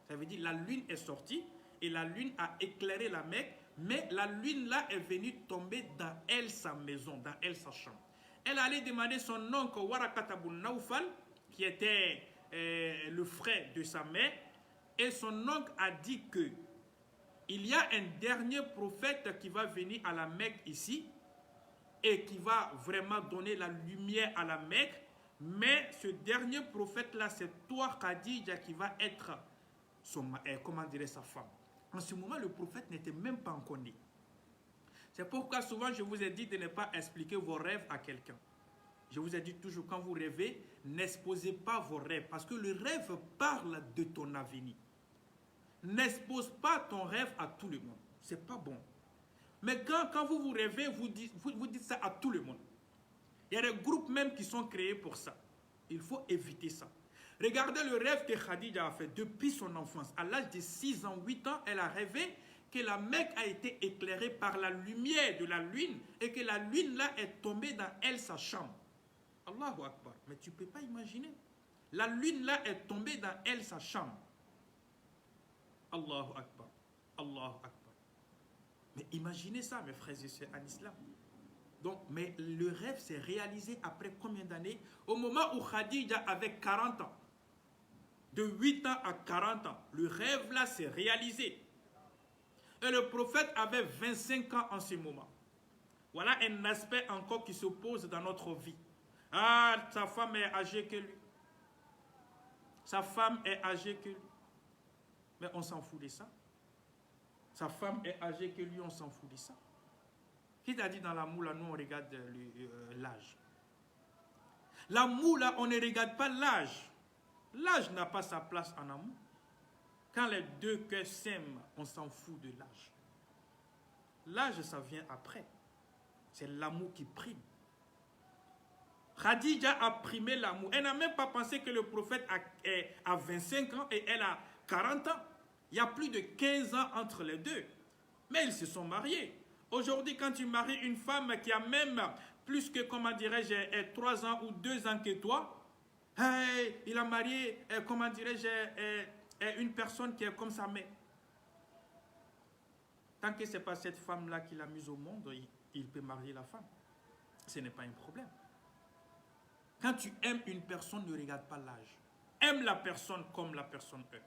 Ça veut dire la lune est sortie et la lune a éclairé la Mecque. Mais la lune là est venue tomber dans elle, sa maison, dans elle, sa chambre. Elle allait demander son oncle Waraqat Abu Nawfal, qui était le frère de sa mère, et son oncle a dit que il y a un dernier prophète qui va venir à la Mecque ici et qui va vraiment donner la lumière à la Mecque, mais ce dernier prophète là, c'est toi Khadija qui va être sa femme. En ce moment, le prophète n'était même pas encore né. C'est pourquoi souvent je vous ai dit de ne pas expliquer vos rêves à quelqu'un. Je vous ai dit toujours, quand vous rêvez, n'exposez pas vos rêves. Parce que le rêve parle de ton avenir. N'expose pas ton rêve à tout le monde. Ce n'est pas bon. Mais quand vous rêvez, vous dites ça à tout le monde. Il y a des groupes même qui sont créés pour ça. Il faut éviter ça. Regardez le rêve que Khadija a fait depuis son enfance. À l'âge de 6 ans, 8 ans, elle a rêvé que la Mecque a été éclairée par la lumière de la lune et que la lune là est tombée dans elle, sa chambre. Allahu Akbar. Mais tu ne peux pas imaginer. La lune là est tombée dans elle, sa chambre. Allahu Akbar. Allahu Akbar. Mais imaginez ça, mes frères et sœurs en islam. Donc, mais le rêve s'est réalisé après combien d'années? Au moment où Khadija avait 40 ans. De 8 ans à 40 ans. Le rêve là s'est réalisé. Et le prophète avait 25 ans en ce moment. Voilà un aspect encore qui se pose dans notre vie. Ah, sa femme est âgée que lui. Sa femme est âgée que lui. Mais on s'en fout de ça. Sa femme est âgée que lui, on s'en fout de ça. Qui t'a dit dans l'amour, là, nous on regarde l'âge. L'amour, là, on ne regarde pas l'âge. L'âge n'a pas sa place en amour. Quand les deux cœurs s'aiment, on s'en fout de l'âge. L'âge, ça vient après. C'est l'amour qui prime. Khadija a primé l'amour. Elle n'a même pas pensé que le prophète a 25 ans et elle a 40 ans. Il y a plus de 15 ans entre les deux. Mais ils se sont mariés. Aujourd'hui, quand tu maries une femme qui a même plus que, comment dirais-je, 3 ans ou 2 ans que toi, il a marié, comment dirais-je, une personne qui est comme sa mère. Tant que ce n'est pas cette femme-là qui l'a mise au monde, il peut marier la femme. Ce n'est pas un problème. Quand tu aimes une personne, ne regarde pas l'âge. Aime la personne comme la personne aime.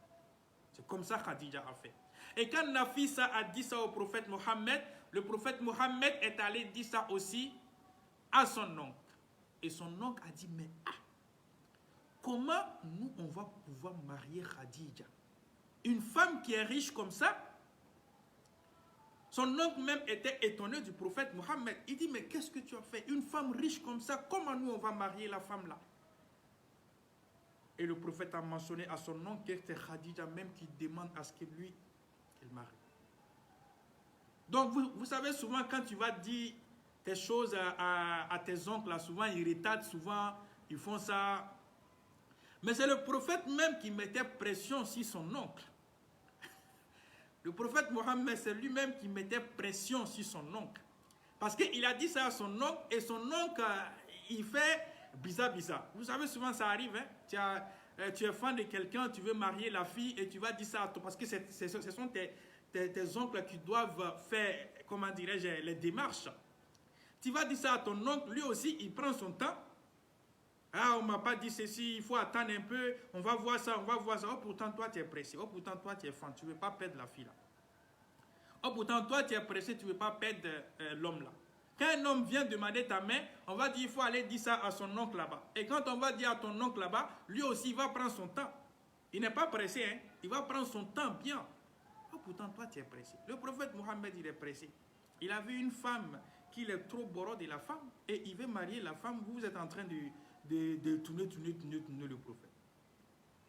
C'est comme ça Khadija a fait. Et quand Nafisa a dit ça au prophète Mohammed, le prophète Mohammed est allé dire ça aussi à son oncle. Et son oncle a dit, mais comment nous, on va pouvoir marier Khadija? Une femme qui est riche comme ça? Son oncle même était étonné du prophète Mohammed. Il dit, mais qu'est-ce que tu as fait? Une femme riche comme ça, comment nous on va marier la femme là? Et le prophète a mentionné à son oncle que c'est Khadija même qui demande à ce que lui, il marie. Donc vous savez souvent quand tu vas dire tes choses à tes oncles, là, souvent ils retardent, souvent ils font ça. Mais c'est le prophète même qui mettait pression sur son oncle. Le prophète Mohammed, c'est lui-même qui mettait pression sur son oncle. Parce qu'il a dit ça à son oncle, et son oncle, il fait bizarre. Vous savez, souvent ça arrive, hein? Tu es fan de quelqu'un, tu veux marier la fille, et tu vas dire ça à toi, parce que ce sont tes oncles qui doivent faire, comment dirais-je, les démarches. Tu vas dire ça à ton oncle, lui aussi, il prend son temps. Ah, on ne m'a pas dit ceci, il faut attendre un peu, on va voir ça. Oh, pourtant, toi, tu es pressé. Oh, pourtant, toi, tu es fan, tu ne veux pas perdre la fille là. Oh, pourtant, toi, tu es pressé, tu ne veux pas perdre l'homme là. Quand un homme vient demander ta main, on va dire, il faut aller dire ça à son oncle là-bas. Et quand on va dire à ton oncle là-bas, lui aussi, il va prendre son temps. Il n'est pas pressé, hein. Il va prendre son temps bien. Oh, pourtant, toi, tu es pressé. Le prophète Mohammed, il est pressé. Il a vu une femme qui est trop borode de la femme et il veut marier la femme. Vous êtes en train de tourner le prophète.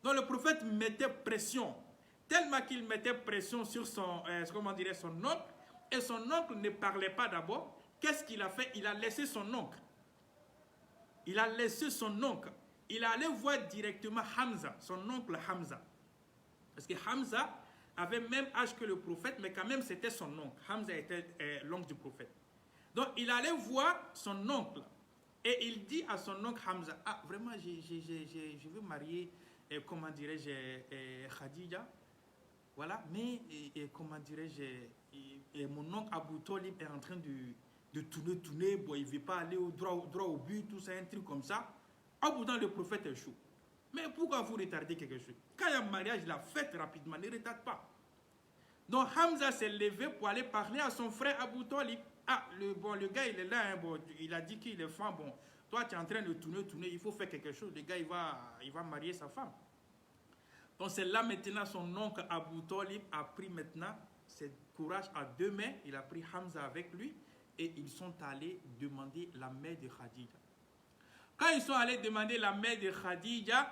Donc le prophète mettait pression, tellement qu'il mettait pression sur son oncle, et son oncle ne parlait pas d'abord. Qu'est-ce qu'il a fait? Il a laissé son oncle. Il allait voir directement Hamza, son oncle Hamza. Parce que Hamza avait le même âge que le prophète, mais quand même c'était son oncle. Hamza était l'oncle du prophète. Donc il allait voir son oncle. Et il dit à son oncle Hamza, ah vraiment je veux marier, comment dirais-je, Khadija. Voilà, mais comment dirais-je, mon oncle Abu Talib est en train de tourner, bon, il ne veut pas aller droit au but, tout ça, un truc comme ça. Ah, pourtant le prophète est chaud. Mais pourquoi vous retardez quelque chose? Quand il y a un mariage, la fête rapidement, ne retarde pas. Donc Hamza s'est levé pour aller parler à son frère Abu Talib. Ah, le gars, il est là, hein, bon, il a dit qu'il est femme, bon, toi, tu es en train de tourner, il faut faire quelque chose. Le gars, il va marier sa femme. Donc, c'est là maintenant, son oncle Abu Talib a pris maintenant ce courage à deux mains. Il a pris Hamza avec lui et ils sont allés demander la main de Khadija. Quand ils sont allés demander la main de Khadija,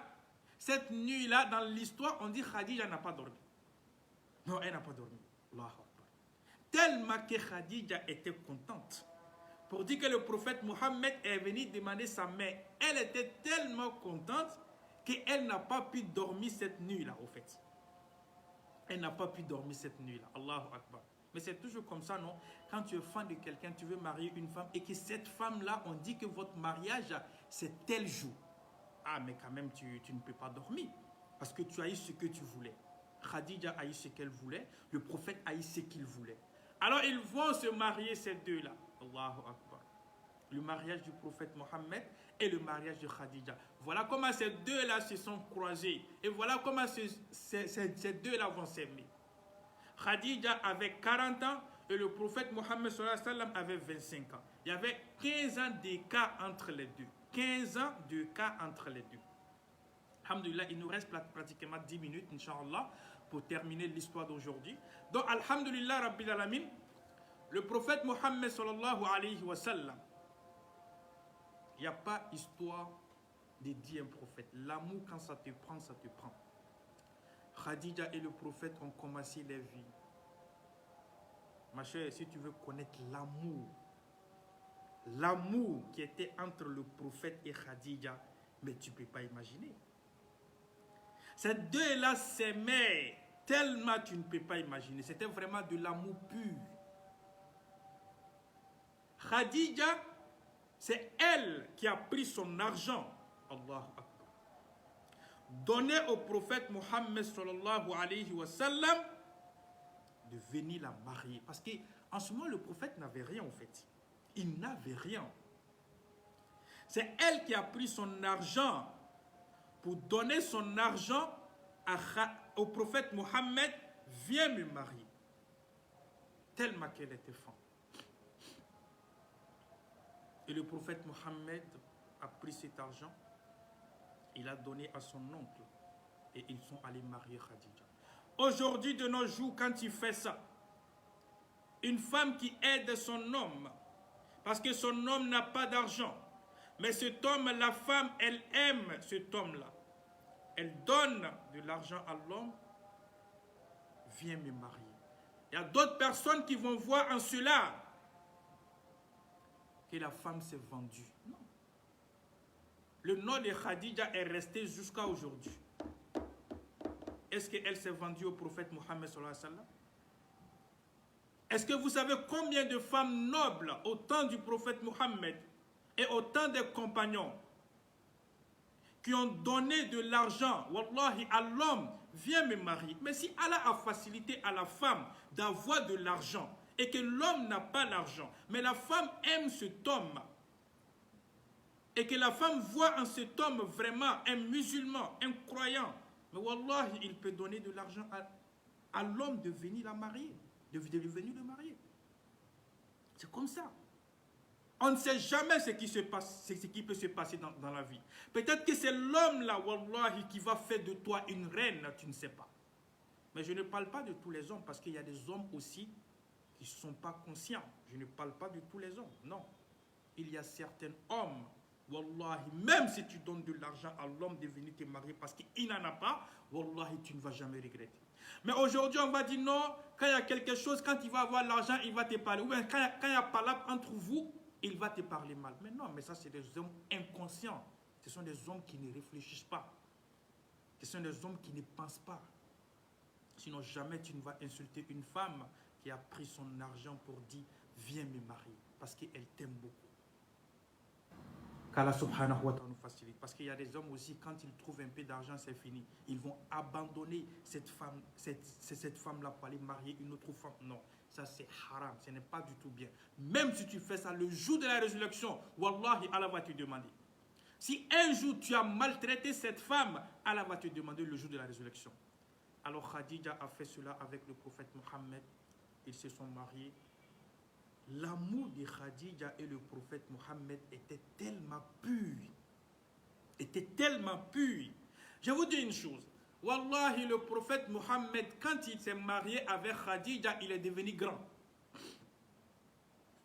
cette nuit-là, dans l'histoire, on dit Khadija n'a pas dormi. Non, elle n'a pas dormi. Allahu Akbar. Tellement que Khadija était contente. Pour dire que le prophète Mohammed est venu demander sa main. Elle était tellement contente qu'elle n'a pas pu dormir cette nuit-là, au fait. Elle n'a pas pu dormir cette nuit-là. Allahu Akbar. Mais c'est toujours comme ça, non? Quand tu es fan de quelqu'un, tu veux marier une femme et que cette femme-là, on dit que votre mariage, c'est tel jour. Ah, mais quand même, tu ne peux pas dormir. Parce que tu as eu ce que tu voulais. Khadija a eu ce qu'elle voulait. Le prophète a eu ce qu'il voulait. Alors, ils vont se marier, ces deux-là. Allahu Akbar. Le mariage du prophète Mohammed et le mariage de Khadija. Voilà comment ces deux-là se sont croisés. Et voilà comment ces deux-là vont s'aimer. Khadija avait 40 ans et le prophète Mohammed sallallahu alayhi wa sallam avait 25 ans. Il y avait 15 ans d'écart entre les deux. 15 ans d'écart entre les deux. Alhamdulillah, il nous reste pratiquement 10 minutes, Inch'Allah, pour terminer l'histoire d'aujourd'hui. Donc, Alhamdulillah, Rabbil Alamin, le prophète Mohammed sallallahu alayhi wa sallam, il n'y a pas histoire de dire un prophète. L'amour, quand ça te prend, ça te prend. Khadija et le prophète ont commencé leur vie. Ma chère, si tu veux connaître l'amour qui était entre le prophète et Khadija, mais tu ne peux pas imaginer. Ces deux-là s'aimaient tellement tu ne peux pas imaginer. C'était vraiment de l'amour pur. Khadija, c'est elle qui a pris son argent, Allahu Akbar, donné au prophète Mohammed sallallahu alayhi wa sallam de venir la marier. Parce qu'en ce moment, le prophète n'avait rien en fait. Il n'avait rien. C'est elle qui a pris son argent pour donner son argent au prophète Mohammed, viens me marier. Tellement qu'elle était fan. Et le prophète Mohammed a pris cet argent, il a donné à son oncle et ils sont allés marier Khadija. Aujourd'hui, de nos jours, quand il fait ça, une femme qui aide son homme, parce que son homme n'a pas d'argent, mais cet homme, la femme, elle aime cet homme-là. Elle donne de l'argent à l'homme, viens me marier. Il y a d'autres personnes qui vont voir en cela que la femme s'est vendue. Non. Le nom de Khadija est resté jusqu'à aujourd'hui. Est-ce qu'elle s'est vendue au prophète Mohammed sallallahu alayhi wa sallam? Est-ce que vous savez combien de femmes nobles au temps du prophète Mohammed et au temps des compagnons qui ont donné de l'argent, wallahi, à l'homme, viens me marier. Mais si Allah a facilité à la femme d'avoir de l'argent et que l'homme n'a pas l'argent, mais la femme aime cet homme et que la femme voit en cet homme vraiment un musulman, un croyant, mais wallahi, il peut donner de l'argent à l'homme de venir la marier, de venir le marier. C'est comme ça. On ne sait jamais ce qui se passe, ce qui peut se passer dans la vie. Peut-être que c'est l'homme là, wallahi, qui va faire de toi une reine, tu ne sais pas. Mais je ne parle pas de tous les hommes, parce qu'il y a des hommes aussi qui ne sont pas conscients. Je ne parle pas de tous les hommes, non. Il y a certains hommes, wallahi, même si tu donnes de l'argent à l'homme de venir te marier parce qu'il n'en a pas, wallahi, tu ne vas jamais regretter. Mais aujourd'hui, on va dire non, quand il y a quelque chose, quand il va avoir l'argent, il va te parler. Ou bien quand il y a palabre entre vous, il va te parler mal. Mais non, mais ça, c'est des hommes inconscients. Ce sont des hommes qui ne réfléchissent pas. Ce sont des hommes qui ne pensent pas. Sinon, jamais tu ne vas insulter une femme qui a pris son argent pour dire « Viens me marier » parce qu'elle t'aime beaucoup. Qu'Allah subhanahu wa ta'ala nous facilite. Parce qu'il y a des hommes aussi, quand ils trouvent un peu d'argent, c'est fini. Ils vont abandonner cette femme-là pour aller marier une autre femme. Non, ça c'est haram, ce n'est pas du tout bien. Même si tu fais ça le jour de la résurrection, wallahi, Allah va te demander. Si un jour tu as maltraité cette femme, Allah va te demander le jour de la résurrection. Alors Khadija a fait cela avec le prophète Mohammed. Ils se sont mariés. L'amour de Khadija et le prophète Mohammed était tellement pur. Était tellement pur. Je vous dis une chose. Wallahi, le prophète Mohammed, quand il s'est marié avec Khadija, il est devenu grand.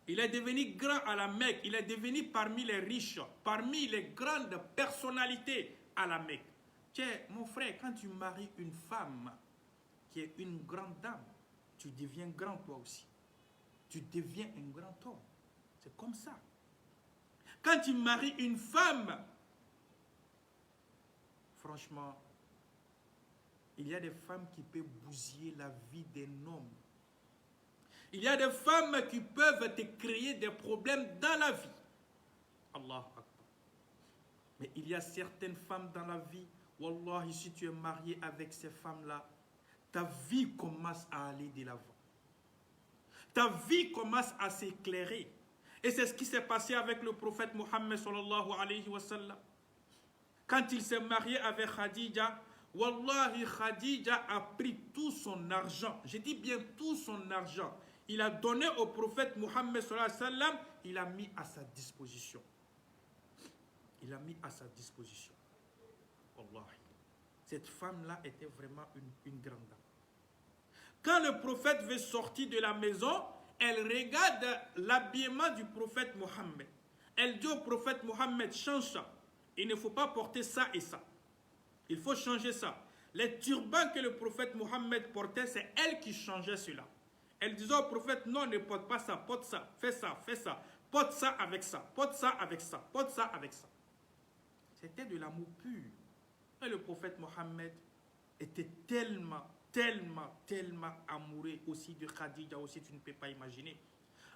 Il est devenu grand à la Mecque. Il est devenu parmi les riches, parmi les grandes personnalités à la Mecque. Tiens, mon frère, quand tu maries une femme qui est une grande dame, tu deviens grand toi aussi. Tu deviens un grand homme. C'est comme ça. Quand tu maries une femme, franchement, il y a des femmes qui peuvent bousiller la vie d'un homme. Il y a des femmes qui peuvent te créer des problèmes dans la vie. Allahu Akbar. Mais il y a certaines femmes dans la vie, wallahi, si tu es marié avec ces femmes-là, ta vie commence à aller de l'avant. Ta vie commence à s'éclairer. Et c'est ce qui s'est passé avec le prophète Mohammed sallallahu alayhi wa sallam. Quand il s'est marié avec Khadija, wallahi, Khadija a pris tout son argent. Je dis bien tout son argent. Il a donné au prophète Mohammed sallallahu alayhi wa sallam. Il a mis à sa disposition. Il a mis à sa disposition. Wallahi. Cette femme-là était vraiment une grande dame. Quand le prophète veut sortir de la maison, elle regarde l'habillement du prophète Mohammed. Elle dit au prophète Mohammed, change ça. Il ne faut pas porter ça et ça. Il faut changer ça. Les turbans que le prophète Mohammed portait, c'est elle qui changeait cela. Elle disait au prophète, non, ne porte pas ça, porte ça, fais ça, fais ça, porte ça avec ça, porte ça avec ça, porte ça avec ça. C'était de l'amour pur. Et le prophète Mohammed était tellement amoureux aussi de Khadija, aussi tu ne peux pas imaginer.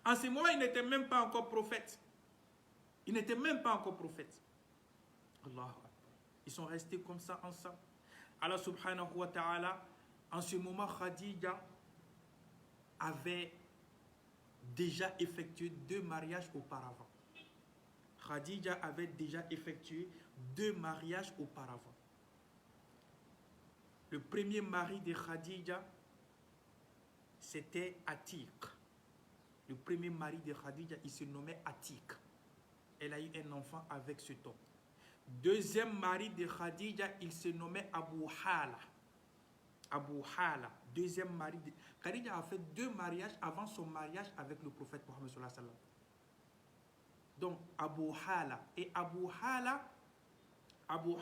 En ce moment, il n'était même pas encore prophète. Il n'était même pas encore prophète. Allah. Ils sont restés comme ça ensemble. Allah subhanahu wa ta'ala, en ce moment, Khadija avait déjà effectué 2 mariages auparavant. Khadija avait déjà effectué 2 mariages auparavant. Le premier mari de Khadija, c'était Atiq. Le premier mari de Khadija, il se nommait Atiq. Elle a eu un enfant avec cet homme. Deuxième mari de Khadija, il se nommait Abu Hala. Abu Hala, deuxième mari de... Khadija a fait 2 mariages avant son mariage avec le prophète Mohammed sallallahu alayhi wa sallam. Donc Abu Hala. Et Abu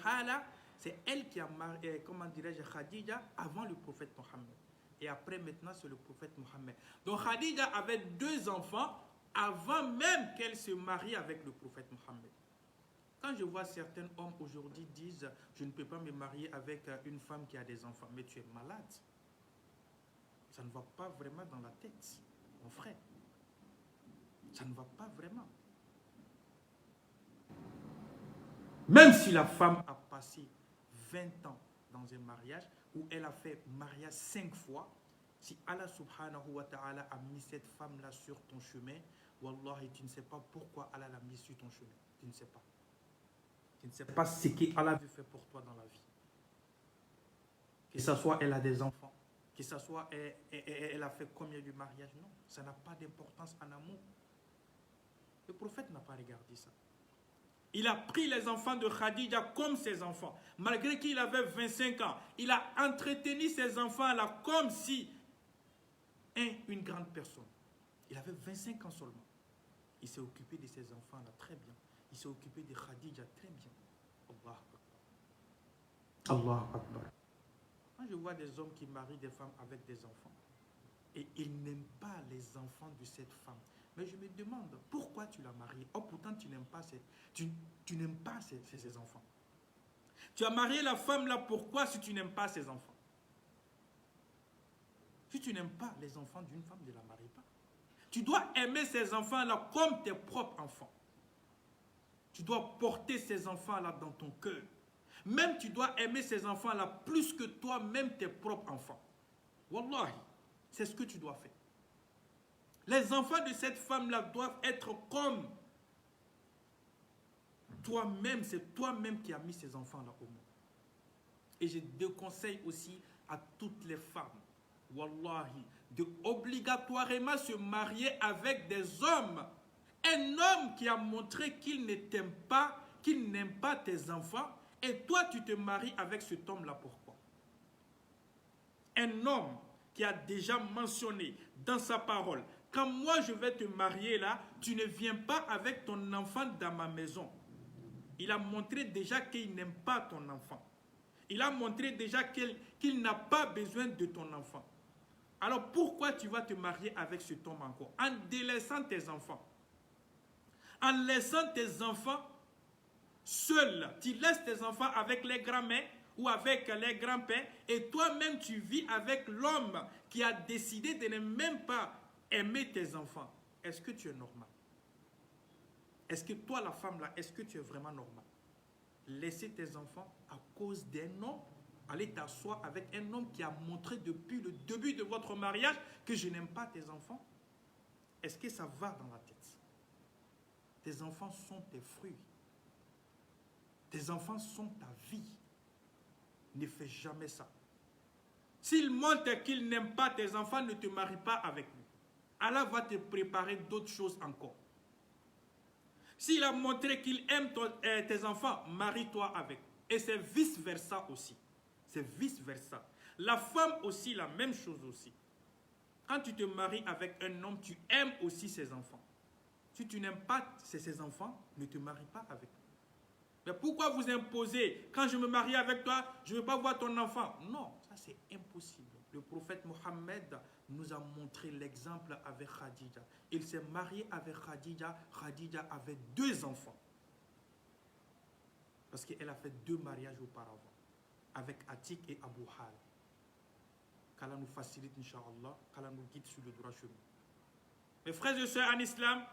Hala, c'est elle qui a marié, comment dirais-je, Khadija avant le prophète Mohammed. Et après, maintenant, c'est le prophète Mohammed. Donc Khadija avait 2 enfants avant même qu'elle se marie avec le prophète Mohammed. Quand je vois certains hommes aujourd'hui disent « Je ne peux pas me marier avec une femme qui a des enfants », mais tu es malade. Ça ne va pas vraiment dans la tête, mon frère. Ça ne va pas vraiment. Même si la femme a passé 20 ans dans un mariage, où elle a fait mariage 5 fois, si Allah subhanahu wa ta'ala a mis cette femme-là sur ton chemin, wallahi, tu ne sais pas pourquoi Allah l'a mis sur ton chemin. Tu ne sais pas. Tu ne sais pas ce qu'Allah veut faire pour toi dans la vie. Que ce soit elle a des enfants, que ce soit elle a fait combien de mariages, non. Ça n'a pas d'importance en amour. Le prophète n'a pas regardé ça. Il a pris les enfants de Khadija comme ses enfants. Malgré qu'il avait 25 ans, il a entretenu ses enfants-là comme si une grande personne. Il avait 25 ans seulement. Il s'est occupé de ses enfants-là très bien. Il s'est occupé de Khadija très bien. Allah Akbar. Allah Akbar. Quand je vois des hommes qui marient des femmes avec des enfants, et ils n'aiment pas les enfants de cette femme, mais je me demande, pourquoi tu l'as mariée? Oh, pourtant tu n'aimes pas tu n'aimes pas ses enfants. Tu as marié la femme là, pourquoi si tu n'aimes pas ses enfants? Si tu n'aimes pas les enfants d'une femme, ne la marie pas. Tu dois aimer ces enfants-là comme tes propres enfants. Tu dois porter ces enfants-là dans ton cœur. Même tu dois aimer ces enfants-là plus que toi-même tes propres enfants. Wallahi, c'est ce que tu dois faire. Les enfants de cette femme-là doivent être comme toi-même. C'est toi-même qui as mis ces enfants-là au monde. Et je déconseille aussi à toutes les femmes, wallahi, de obligatoirement se marier avec des hommes. Un homme qui a montré qu'il ne t'aime pas, qu'il n'aime pas tes enfants, et toi tu te maries avec cet homme-là, pourquoi? Un homme qui a déjà mentionné dans sa parole, quand moi je vais te marier là, tu ne viens pas avec ton enfant dans ma maison. Il a montré déjà qu'il n'aime pas ton enfant. Il a montré déjà qu'il n'a pas besoin de ton enfant. Alors pourquoi tu vas te marier avec cet homme encore? En délaissant tes enfants. En laissant tes enfants seuls. Tu laisses tes enfants avec les grands-mères ou avec les grands-pères et toi-même tu vis avec l'homme qui a décidé de ne même pas aimer tes enfants. Est-ce que tu es normal? Est-ce que toi, la femme là, est-ce que tu es vraiment normal? Laisser tes enfants à cause d'un homme, aller t'asseoir avec un homme qui a montré depuis le début de votre mariage que je n'aime pas tes enfants? Est-ce que ça va dans la tête? Tes enfants sont tes fruits. Tes enfants sont ta vie. Ne fais jamais ça. S'il montre qu'il n'aime pas tes enfants, ne te marie pas avec lui. Allah va te préparer d'autres choses encore. S'il a montré qu'il aime tes enfants, marie-toi avec. Et c'est vice-versa aussi. C'est vice-versa. La femme aussi, la même chose aussi. Quand tu te maries avec un homme, tu aimes aussi ses enfants. Si tu n'aimes pas ses enfants, ne te marie pas avec lui. Mais pourquoi vous imposez, quand je me marie avec toi, je ne veux pas voir ton enfant? Non, ça c'est impossible. le prophète Mohammed nous a montré l'exemple avec Khadija. Il s'est marié avec Khadija. Khadija avait 2 enfants. Parce qu'elle a fait 2 mariages auparavant. Avec Atik et Abu Hal. Qu'Allah nous facilite, Inch'Allah. Qu'Allah nous guide sur le droit chemin. Mes frères et sœurs en islam,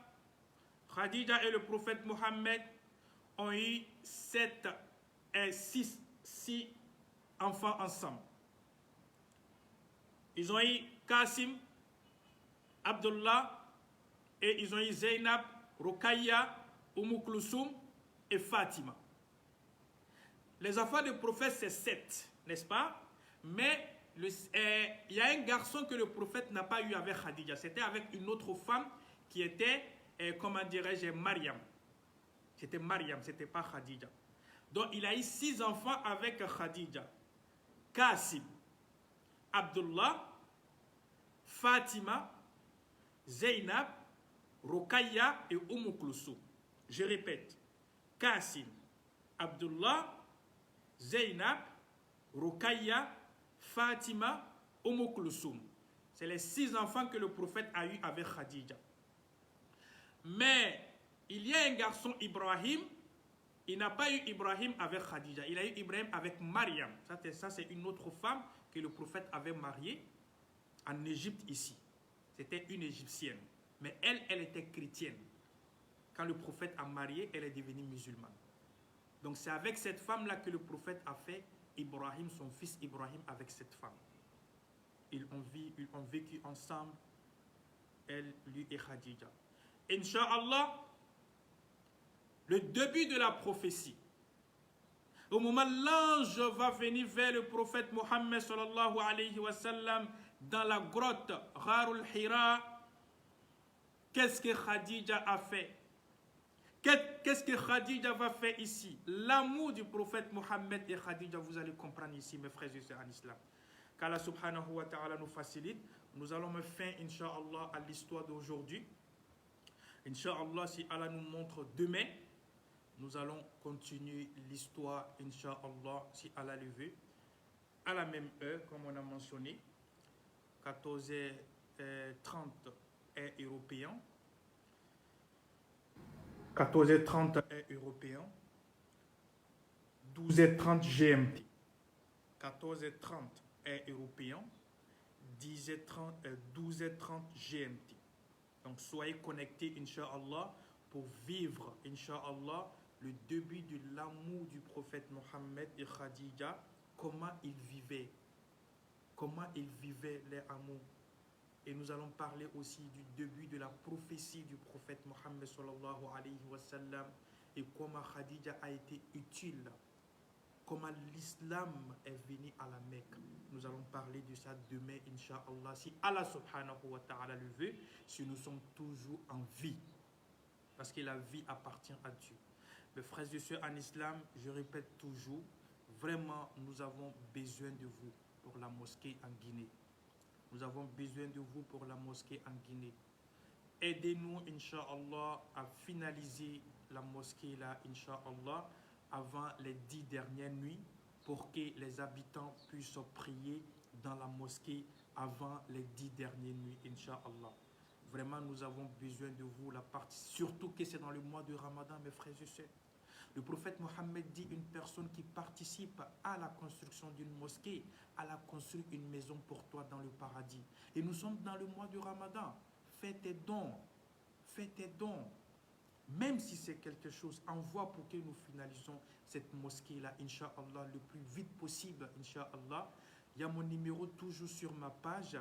Khadija et le prophète Mohammed ont eu 6 enfants ensemble. Ils ont eu Qasim, Abdullah, et ils ont eu Zainab, Ruqayya, Kulthum et Fatima. Les enfants du prophète, c'est 7, n'est-ce pas? Mais il y a un garçon que le prophète n'a pas eu avec Khadija. C'était avec une autre femme qui était, comment dirais-je, Mariam. C'était Mariam, c'était pas Khadija. Donc il a eu 6 enfants avec Khadija. Qasim, Abdullah, Fatima, Zainab, Ruqayya et Kulthum. Je répète. Qasim, Abdullah, Zainab, Ruqayya, Fatima, Kulthum. C'est les 6 enfants que le prophète a eu avec Khadija. Mais il y a un garçon, Ibrahim. Il n'a pas eu Ibrahim avec Khadija. Il a eu Ibrahim avec Mariam. Ça c'est une autre femme que le prophète avait mariée en Égypte ici. C'était une Égyptienne. Mais elle était chrétienne. Quand le prophète a marié, elle est devenue musulmane. Donc c'est avec cette femme-là que le prophète a fait Ibrahim, son fils Ibrahim, avec cette femme. Ils ont vécu ensemble, elle, lui et Khadija. Inch'Allah, le début de la prophétie. Au moment où l'ange va venir vers le prophète Mohammed sallallahu alayhi wa sallam dans la grotte Gharul Hira, qu'est-ce que Khadija a fait? Qu'est-ce que Khadija va faire ici? L'amour du prophète Mohammed et Khadija, vous allez comprendre ici, mes frères et sœurs en islam. Qu'Allah subhanahu wa ta'ala nous facilite. Nous allons mettre fin, Inch'Allah, à l'histoire d'aujourd'hui. Inch'Allah, si Allah nous montre demain, nous allons continuer l'histoire, Inch'Allah, si Allah le veut, à la même heure, comme on a mentionné, 14h30 heure européen, 14h30 heure européen, 12h30 GMT, 14h30 heure européen, 12h30 GMT. Donc soyez connectés, Inch'Allah, pour vivre, Inch'Allah, le début de l'amour du prophète Mohammed et Khadija, comment ils vivaient leur amour. Et nous allons parler aussi du début de la prophétie du prophète Mohammed sallallahu alayhi wa sallam et comment Khadija a été utile, comment l'islam est venu à la Mecque. Nous allons parler de ça demain, Inch'Allah, si Allah subhanahu wa ta'ala le veut, si nous sommes toujours en vie. Parce que la vie appartient à Dieu. Mes frères et sœurs en islam, je répète toujours, vraiment, nous avons besoin de vous pour la mosquée en Guinée. Nous avons besoin de vous pour la mosquée en Guinée. Aidez-nous, Inch'Allah, à finaliser la mosquée là, Inch'Allah, avant les 10 dernières nuits, pour que les habitants puissent prier dans la mosquée avant les 10 dernières nuits, Inch'Allah. Vraiment, nous avons besoin de vous, la partie, surtout que c'est dans le mois de Ramadan, mes frères et sœurs. Le prophète Mohammed dit une personne qui participe à la construction d'une mosquée, elle a construit une maison pour toi dans le paradis. Et nous sommes dans le mois de Ramadan. Fais tes dons. Fais tes dons. Même si c'est quelque chose, envoie pour que nous finalisons cette mosquée-là, Inch'Allah, le plus vite possible, Inch'Allah. Il y a mon numéro toujours sur ma page.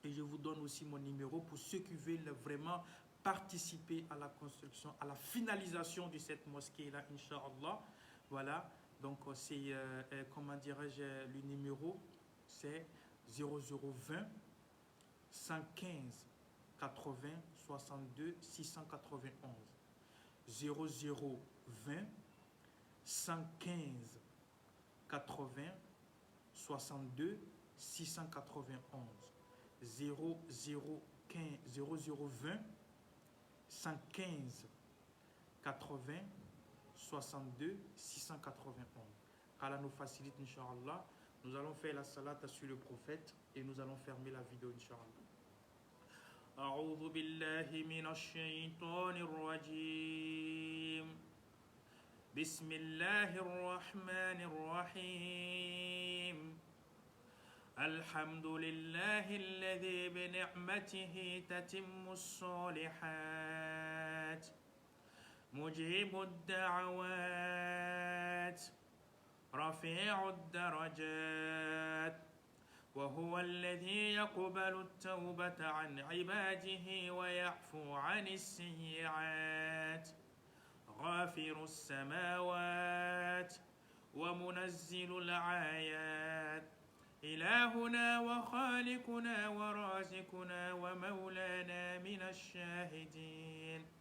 Et je vous donne aussi mon numéro pour ceux qui veulent vraiment participer à la construction, à la finalisation de cette mosquée-là, Inch'Allah. Voilà, donc c'est, comment dirais-je, le numéro, c'est 0020 115 80 62 691. 0020 115 80 62 691. 0020 115 80 62 691. Allah nous facilite, Inch'Allah. Nous allons faire la salat sur le prophète et nous allons fermer la vidéo, Inch'Allah. أعوذ بالله من الشيطان الرجيم بسم الله الرحمن الرحيم الحمد لله الذي بنعمته تتم الصالحات مجيب الدعوات رفيع الدرجات وهو الذي يقبل التوبة عن عباده ويعفو عن السيئات غافر السماوات ومنزل الآيات إلهنا وخالقنا ورازقنا ومولانا من الشاهدين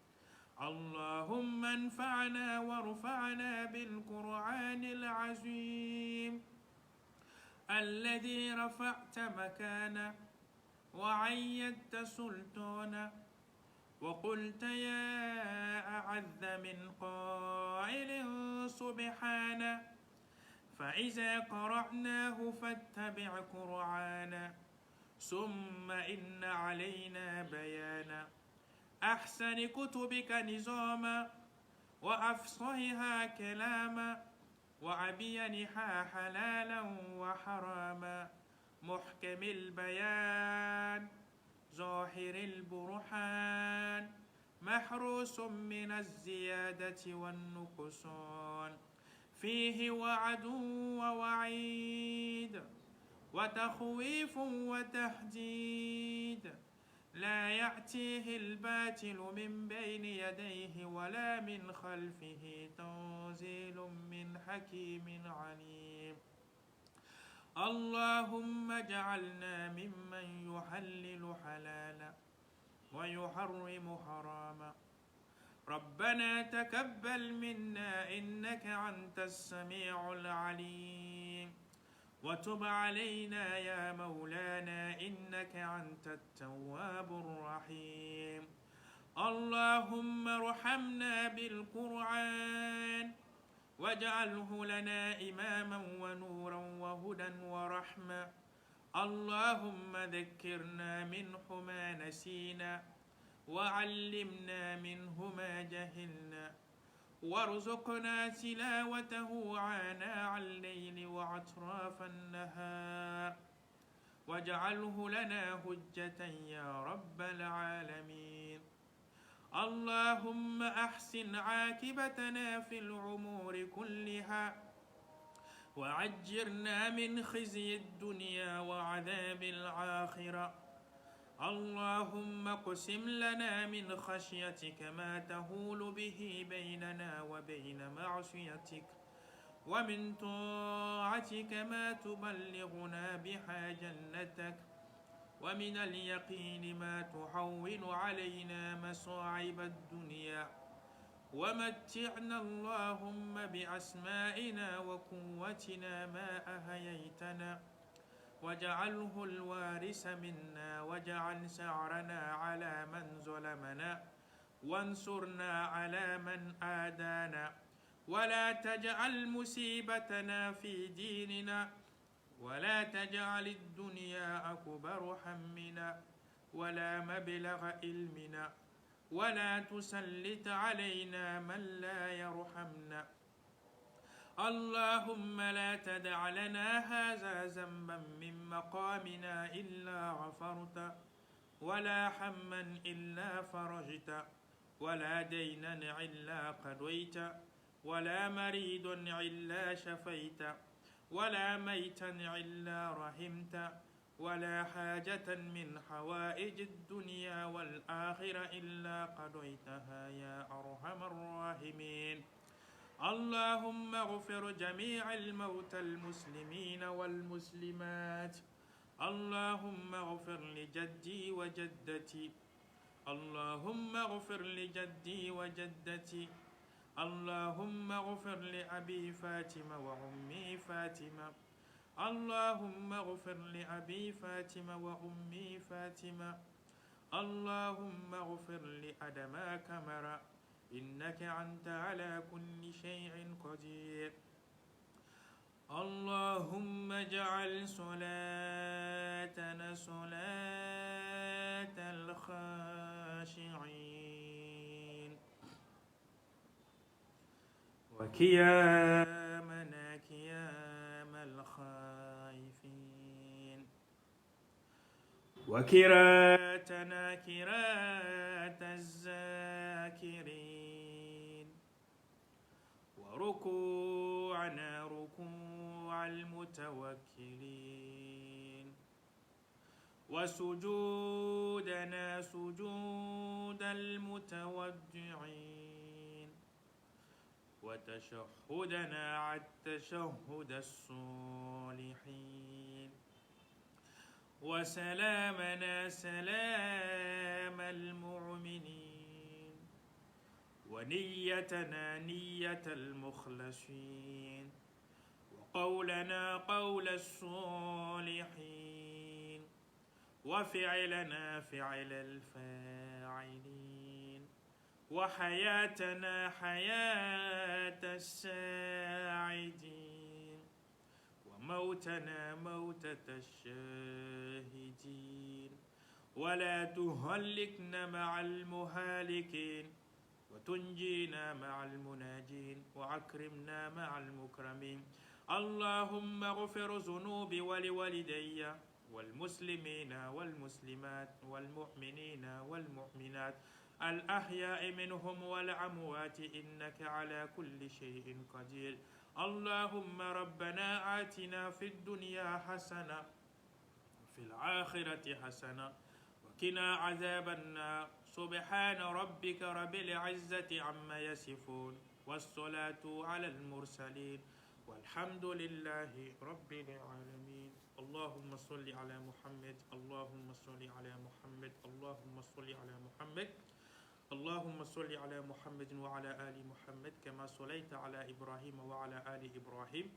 اللهم انفعنا وارفعنا بالقرآن العظيم الذي رفعت مكانه وعيدت سلطانه وقلت يا أعز من قائل سبحانه فإذا قرأناه فاتبع قرآنه ثم إن علينا بيانه أحسن كتبك نظاما وأفصحها كلاما وأبينها حلالا وحراما محكم البيان ظاهر البرهان محروس من الزيادة والنقصان فيه وعد ووعيد وتخويف وتهديد لا يأتيه الباطل من بين يديه ولا من خلفه تنزيل من حكيم عليم اللهم اجعلنا ممن يحلل حلالا ويحرم حراما ربنا تقبل منا إنك أنت السميع العليم وتب علينا يا مولانا إنك أنت التواب الرحيم اللهم ارحمنا بالقرآن واجعله لنا إماما ونورا وهدى ورحمة اللهم ذكرنا منه ما نسينا وعلمنا منه ما جهلنا وارزقنا تلاوته آناء الليل وأطراف النهار واجعله لنا حجة يا رب العالمين اللهم أحسن عاقبتنا في الأمور كلها وعجرنا من خزي الدنيا وعذاب الآخرة اللهم اقسم لنا من خشيتك ما تهول به بيننا وبين معصيتك ومن طاعتك ما تبلغنا بها جنتك ومن اليقين ما تحول علينا مصاعب الدنيا ومتعنا اللهم بأسمائنا وقوتنا ما أحييتنا واجعله الوارث منا واجعل ثأرنا على من ظلمنا وانصرنا على من عادانا ولا تجعل مصيبتنا في ديننا ولا تجعل الدنيا أكبر همنا ولا مبلغ علمنا ولا تسلط علينا من لا يرحمنا اللهم لا تدع لنا هذا ذنبا من مقامنا إلا غفرت ولا هما إلا فرجت ولا دينا إلا قضيت ولا مريض إلا شفيت ولا ميتا إلا رحمت ولا حاجة من حوائج الدنيا والآخرة إلا قضيتها يا أرحم الراحمين اللهم اغفر جميع الموتى المسلمين والمسلمات اللهم اغفر لجدي وجدتي اللهم اغفر لجدي وجدتي اللهم اغفر لأبي فاطمة وأمي فاطمة اللهم اغفر لأبي فاطمة وأمي فاطمة اللهم اغفر لأدما كمرة إنك أنت على كل شيء قدير اللهم اجعل صلاتنا صلاة الخاشعين وقيامنا قيام الخائفين وقراءتنا قراءة الذاكرين وركوعنا ركوع المتوكلين وسجودنا سجود المتودعين وتشهدنا التشهد الصالحين وسلامنا سلام المؤمنين ونيتنا نية المخلصين وقولنا قول الصالحين وفعلنا فعل الفاعلين وحياتنا حياة الساعدين وموتنا موتة الشاهدين ولا تهلكنا مع المهالكين وتنجينا مع المناجين وأكرمنا مع المكرمين اللهم اغفر ذنوبي ولوالدي والمسلمين والمسلمات والمؤمنين والمؤمنات الأحياء منهم والأموات إنك على كل شيء قدير اللهم ربنا آتنا في الدنيا حسنة وفي الآخرة حسنة وقنا عذاب النار سبحان ربك رب العزة عما يصفون والصلاة على المرسلين والحمد لله رب العالمين اللهم صل على محمد اللهم صل على محمد اللهم صل على محمد اللهم صل على محمد وعلى آل محمد كما صليت على إبراهيم وعلى آل إبراهيم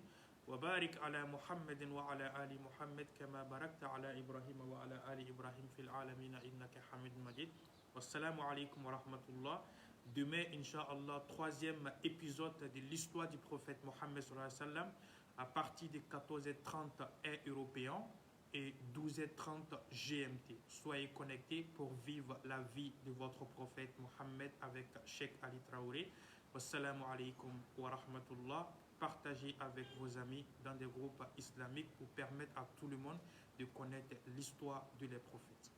وبارك على محمد وعلى آل محمد كما باركت على إبراهيم وعلى آل إبراهيم في العالمين إنك حميد مجيد والسلام عليكم ورحمة الله. Demain, Inch'Allah, troisième épisode de l'histoire du prophète Mohammed sallallahu alayhi wa sallam à partir de 14h30 heure européen et 12h30 GMT. Soyez connectés pour vivre la vie de votre prophète Mohammed avec Cheikh Ali Traoré. Wassalamu alaikum wa rahmatullah. Partagez avec vos amis dans des groupes islamiques pour permettre à tout le monde de connaître l'histoire de les prophètes.